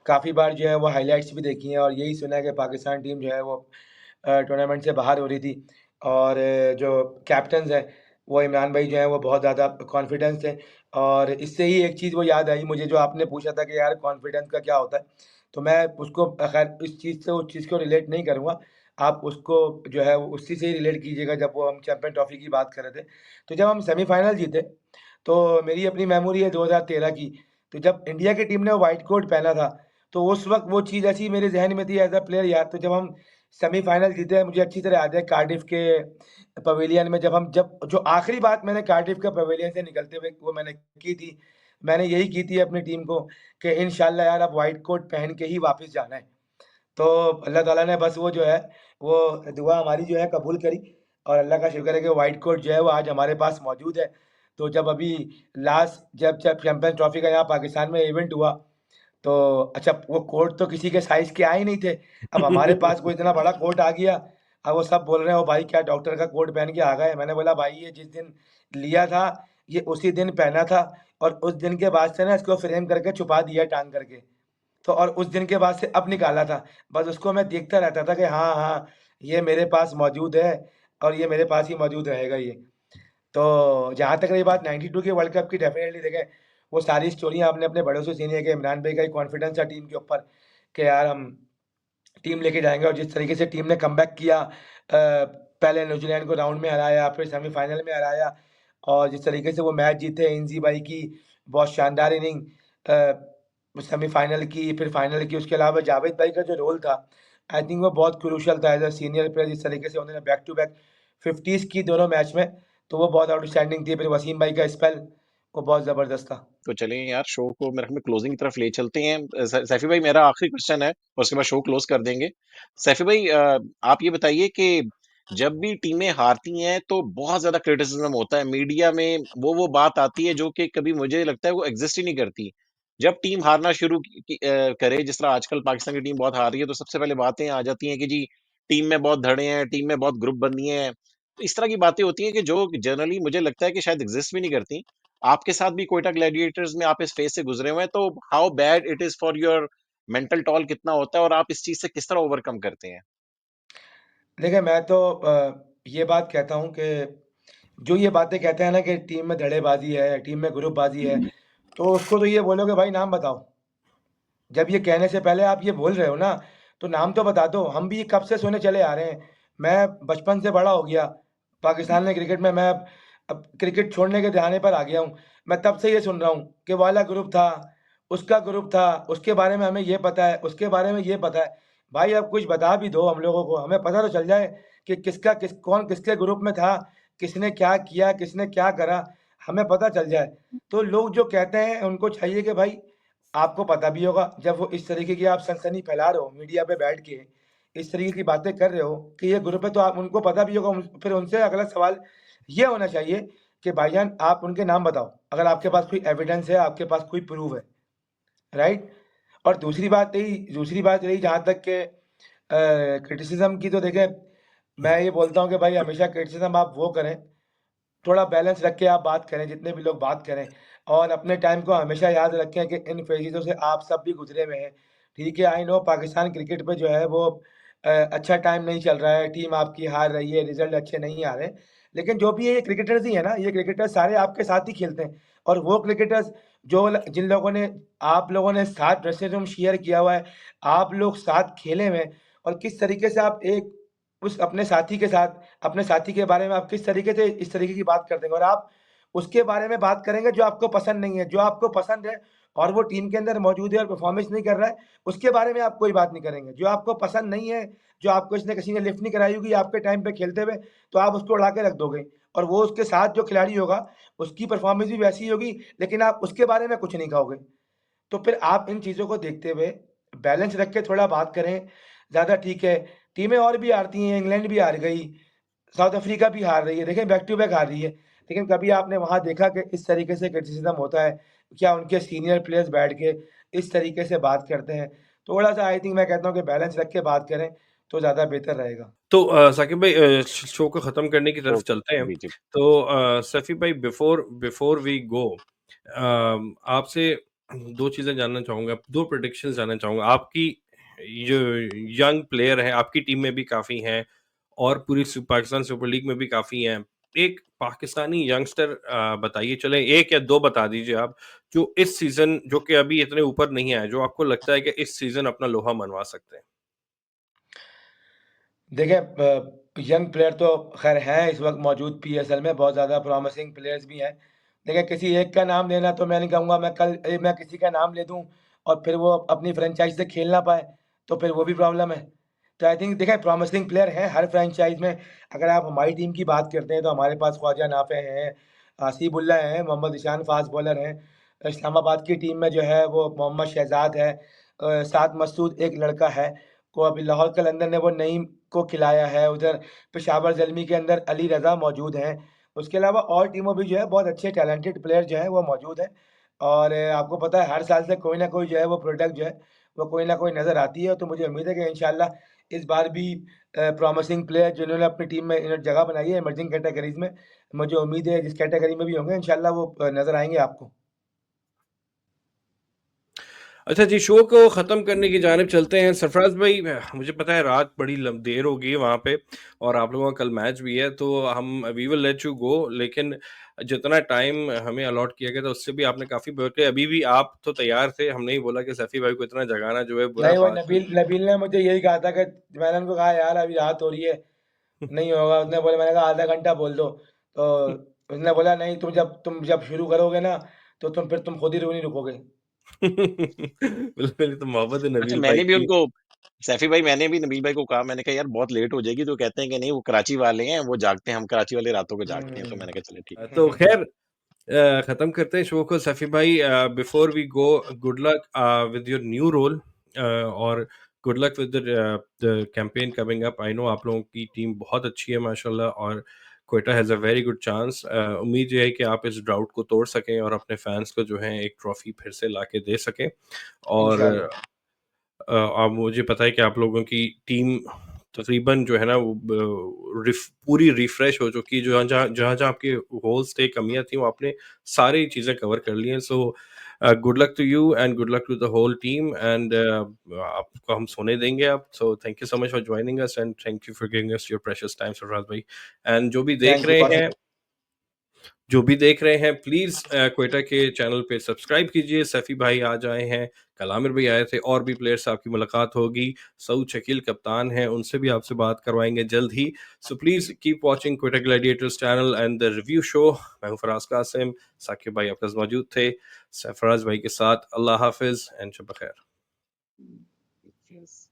काफ़ी बार जो है वो हाइलाइट्स भी देखी हैं और यही सुना है कि पाकिस्तान टीम जो है वो टूर्नामेंट से बाहर हो रही थी और जो कैप्टन्स हैं, वो इमरान भाई जो हैं वो बहुत ज़्यादा कॉन्फिडेंस थे और इससे ही एक चीज़ वो याद आई मुझे जो आपने पूछा था कि यार कॉन्फिडेंस का क्या होता है? तो मैं उसको ख़ैर इस चीज़ से उस चीज़ को रिलेट नहीं करूँगा। आप उसको जो है वो उसी से ही रिलेट कीजिएगा जब वो हम चैंपियन ट्रॉफ़ी की बात कर रहे थे। तो जब हम सेमीफ़ाइनल जीते तो मेरी अपनी मेमोरी है 2013 की, तो जब इंडिया की टीम ने व्हाइट कोट पहना था, तो उस वक़्त वो चीज़ ऐसी मेरे ज़हन में थी एज़ अ प्लेयर यार, तो जब हम सेमीफ़ाइनल जीते हैं, मुझे अच्छी तरह याद है कार्डिफ़ के पवेलियन में जब जो आखिरी बात मैंने कार्डिफ़ के पवेलियन से निकलते हुए वो मैंने की थी, मैंने यही की थी अपनी टीम को कि इंशाल्लाह यार अब व्हाइट कोट पहन के ही वापस जाना है। तो अल्लाह ताला ने बस वो जो है, वो दुआ हमारी जो है कबूल करी और अल्लाह का शुक्र है कि व्हाइट कोट जो है वो आज हमारे पास मौजूद है। तो जब अभी जब चैंपियंस ट्रॉफ़ी का यहाँ पाकिस्तान में इवेंट हुआ, तो अच्छा वो कोट तो किसी के साइज़ के आए ही नहीं थे। अब हमारे पास कोई इतना बड़ा कोट आ गया, अब वो सब बोल रहे हैं, "ओ भाई क्या डॉक्टर का कोट पहन के आ गए?" मैंने बोला, "भाई ये जिस दिन लिया था, ये उसी दिन पहना था और उस दिन के बाद से ना इसको फ्रेम करके छुपा दिया टाँग करके।" तो और उस दिन के बाद से अब निकाला था। बस उसको मैं देखता रहता था कि हाँ, हाँ, ये मेरे पास मौजूद है और ये मेरे पास ही मौजूद रहेगा ये। तो जहाँ तक रही बात 92 के वर्ल्ड कप की डेफ़िनेटली देखें, वो सारी स्टोरियाँ आपने अपने बड़ों से सुनी है कि इमरान भाई का एक कॉन्फिडेंस था टीम के ऊपर कि यार हम टीम लेके जाएँगे और जिस तरीके से टीम ने कमबैक किया पहले न्यूज़ीलैंड को राउंड में हराया, फिर सेमीफ़ाइनल में हराया और जिस तरीके से वो मैच जीते इंज़ी भाई की बहुत शानदार इनिंग सेमीफ़ाइनल की, फिर फाइनल की, उसके अलावा जावेद भाई का जो रोल था, आई थिंक वो बहुत क्रूशियल था एज़ अ सीनियर प्लेयर जिस तरीके से उन्होंने बैक टू बैक 50s की दोनों मैच में, तो वो बहुत आउटस्टैंडिंग थी। फिर वसीम भाई का स्पेल, वो बहुत ज़बरदस्त था। तो चलिए यार शो को मेरे ख्याल में क्लोजिंग की तरफ ले चलते हैं। सैफी भाई मेरा आखिरी क्वेश्चन है और उसके बाद शो क्लोज कर देंगे। सैफी भाई आप ये बताइए कि जब भी टीमें हारती हैं तो बहुत ज्यादा क्रिटिसिज्म होता है मीडिया में, वो बात आती है जो कि कभी मुझे लगता है वो एग्जिस्ट ही नहीं करती। जब टीम हारना करे, जिस तरह आजकल पाकिस्तान की टीम बहुत हार रही है, तो सबसे पहले बातें आ जाती हैं कि जी टीम में बहुत धड़े हैं, टीम में बहुत ग्रुप बंदी हैं। तो इस तरह की बातें होती हैं कि जो जनरली मुझे लगता है कि शायद एग्जिस्ट भी नहीं करती। आपके साथ भी कोयटा ग्लैडिएटर्स में आप इस फेज से गुजरे हुए हैं, तो how bad it is for your mental toll कितना होता है और आप इस चीज से किस तरह ओवरकम करते हैं? देखिए, मैं तो ये बात कहता हूँ कि जो ये बातें कहते हैं ना कि टीम में धड़ेबाज़ी है, टीम में ग्रुपबाज़ी है, तो उसको तो ये बोलो कि भाई नाम बताओ। जब ये कहने से पहले आप ये बोल रहे हो ना, तो नाम तो बता दो। हम भी कब से सुने चले आ रहे हैं। मैं बचपन से बड़ा हो गया, पाकिस्तान ने क्रिकेट में मैं अब क्रिकेट छोड़ने के दहाने पर आ गया हूँ। मैं तब से ये सुन रहा हूँ कि वाला ग्रुप था, उसका ग्रुप था, उसके बारे में हमें ये पता है, उसके बारे में ये पता है। भाई अब कुछ बता भी दो हम लोगों को, हमें पता तो चल जाए कि कौन किसके ग्रुप में था, किसने क्या किया, किसने क्या करा, हमें पता चल जाए। तो लोग जो कहते हैं उनको चाहिए कि भाई आपको पता भी होगा जब वो इस तरीके की आप सनसनी फैला रहे हो मीडिया पे बैठ के, इस तरीके की बातें कर रहे हो कि ये ग्रुप है तो आप उनको पता भी होगा फिर उनसे अगला सवाल ये होना चाहिए कि भाईजान आप उनके नाम बताओ, अगर आपके पास कोई एविडेंस है, आपके पास कोई प्रूफ है, राइट? और दूसरी बात रही जहाँ तक के क्रिटिसिज़्म की तो देखें, मैं ये बोलता हूँ कि भाई हमेशा क्रिटिसिज़्म आप वो करें थोड़ा बैलेंस रख के आप बात करें, जितने भी लोग बात करें और अपने टाइम को हमेशा याद रखें कि इन फेज़ों से आप सब भी गुज़रे हुए हैं। ठीक है, आई नो पाकिस्तान क्रिकेट पे जो है वो अच्छा टाइम नहीं चल रहा है, टीम आपकी हार रही है, रिज़ल्ट अच्छे नहीं आ रहे। लेकिन जो भी ये क्रिकेटर्स ही है ना, ये क्रिकेटर्स सारे आपके साथ ही खेलते हैं और वो क्रिकेटर्स जिन लोगों ने आप लोगों ने साथ ड्रेसिंग रूम शेयर किया हुआ है, आप लोग साथ खेले हुए हैं और किस तरीके से आप एक उस अपने साथी के साथ, अपने साथी के बारे में आप किस तरीके से इस तरीके की बात करते हैं और आप उसके बारे में बात करेंगे जो आपको पसंद नहीं है। जो आपको पसंद है और वो टीम के अंदर मौजूद है और परफ़ॉर्मेंस नहीं कर रहा है, उसके बारे में आप कोई बात नहीं करेंगे। जो आपको पसंद नहीं है, जो आपको इसने किसी ने लिफ्ट नहीं कराई होगी आपके टाइम पे खेलते हुए, तो आप उसको उड़ा के रख दोगे और वो उसके साथ जो खिलाड़ी होगा, उसकी परफ़ॉर्मेंस भी वैसी ही होगी, लेकिन आप उसके बारे में कुछ नहीं कहोगे। तो फिर आप इन चीज़ों को देखते हुए बैलेंस रख के थोड़ा बात करें, ज़्यादा ठीक है। टीमें और भी हारती हैं, इंग्लैंड भी हार गई, साउथ अफ्रीका भी हार रही है, देखें बैक टू बैक हार रही है। लेकिन कभी आपने वहाँ देखा कि इस तरीके से क्रिटिसिज़्म होता है? क्या उनके सीनियर प्लेयर्स बैठ के इस तरीके से बात करते हैं? थोड़ा-सा आई थिंक मैं कहता हूँ कि बैलेंस रख के बात करें, तो ज़्यादा बेहतर रहेगा। तो साकिब भाई शो को ख़त्म करने की तरफ चलते हैं। जी, जी। तो सैफी भाई बिफ़ोर बिफ़ोर वी गो आपसे 2 चीज़ें जानना चाहूँगा, 2 प्रेडिक्शंस जानना चाहूँगा। आपकी जो यंग प्लेयर हैं, आपकी टीम में भी काफ़ी हैं और पूरी पाकिस्तान सुपर लीग में भी काफ़ी हैं। एक पाकिस्तानी यंगस्टर बताइए, चलें 1 या 2 बता दीजिए आप, जो इस सीज़न जो कि अभी इतने ऊपर नहीं आए, जो आपको लगता है कि इस सीज़न अपना लोहा मनवा सकते हैं? देखिए यंग प्लेयर तो ख़ैर हैं इस वक़्त मौजूद पीएसएल में, बहुत ज़्यादा प्रॉमिसिंग प्लेयर्स भी हैं। लेकिन किसी एक का नाम लेना तो मैं नहीं कहूँगा मैं किसी का नाम ले दूँ और फिर वो अपनी फ्रैंचाइज़ से खेल ना पाए, तो फिर वो भी प्रॉब्लम है। तो आई थिंक देखिए प्रॉमिसिंग प्लेयर हैं हर फ्रैंचाइज़ में। अगर आप हमारी टीम की बात करते हैं तो हमारे पास ख्वाजा नाफे हैं, हसीबुल्लाह हैं, मोहम्मद ईशान फ़ास्ट बॉलर हैं। इस्लामाबाद की टीम में जो है वो मोहम्मद शहज़ाद है, साद मसूद एक लड़का है, को अभी लाहौर कलंदर ने वो नईम को खिलाया है, उधर पेशावर ज़ल्मी के अंदर अली रज़ा मौजूद हैं। उसके अलावा और टीमों भी जो है बहुत अच्छे टैलेंटेड प्लेयर जो हैं वो मौजूद हैं और आपको पता है हर साल से कोई न कोई जो है वो प्रोडक्ट जो है वो कोई न कोई नज़र आती है। तो मुझे उम्मीद है कि इंशाल्लाह इस बार भी प्रॉमिसिंग प्लेयर जिन्होंने अपनी टीम में इन्होंने जगह बनाई है इमर्जिंग कैटेगरीज़ में, मुझे उम्मीद है जिस कैटेगरी में भी होंगे इंशाल्लाह वो नज़र आएँगे आपको। अच्छा जी, शो को ख़त्म करने की जानिब चलते हैं। सरफ़राज़ भाई मुझे पता है रात बड़ी देर हो गई है वहाँ पे और आप लोगों का कल मैच भी है, तो हम we will let you go, लेकिन जितना टाइम हमें अलॉट किया गया था उससे भी आपने काफ़ी वर्क किया। अभी भी आप तो तैयार थे, हमने ही बोला कि सैफ़ी भाई को इतना जगाना जो है बुरा नहीं, वो बात है। नबील ने मुझे यही कहा था कि मैंने उनको कहा यार अभी रात हो रही है, नहीं होगा। उसने बोला मैंने कहा आधा घंटा बोल दो, तो उसने बोला नहीं तुम जब शुरू करोगे ना, तो फिर तुम खुद ही नहीं रुकोगे। बिल्कुल, ये तो मोहब्बत है अच्छा, नबील भाई मैंने भी की। उनको सैफी भाई मैंने भी नबील भाई को कहा, मैंने कहा यार बहुत लेट हो जाएगी, तो कहते हैं कि नहीं वो कराची वाले हैं, वो जागते हैं, हम कराची वाले रातों को जागते हैं, तो मैंने हुँ। कहा चलो ठीक है। तो ख़ैर ख़त्म करते हैं शो को। सैफ़ी भाई before we go, good luck with your new role और good luck with the campaign coming up. I know आप लोगों की टीम बहुत अच्छी है माशाल्लाह और Quetta has a very good chance. उम्मीद ये है कि आप इस ड्राउट को तोड़ सकें और अपने फैंस को जो है एक ट्रॉफ़ी फिर से लाके दे सकें और इंशाअल्लाह। अब मुझे पता है कि आप लोगों की टीम तकरीबन जो है ना वो पूरी रिफ्रेश हो चुकी है। जहाँ-जहाँ आपके होल्स थे, कमियाँ थी, वो आपने सारी चीज़ें कवर कर ली हैं। So good luck to you and good luck to the whole team and आपको हम सोने देंगे अब। So thank you so much for joining us and thank you for giving us your precious time Sarfaraz भाई। And thank you Qasim. जो भी देख रहे हैं प्लीज़ क्वेटा के चैनल पे सब्सक्राइब कीजिए। सैफ़ी भाई आज आए हैं, कल आमिर भाई आए थे और भी प्लेयर्स से आपकी मुलाकात होगी। सऊद शकील कप्तान हैं, उनसे भी आपसे बात करवाएँगे जल्द ही। So please keep watching Quetta gladiators channel and the review show. मैं हूँ फराज़ कासिम, साकिब भाई आपके साथ मौजूद थे। सरफराज भाई के साथ अल्लाह हाफ़िज़ एंड शब ख़ैर। यस।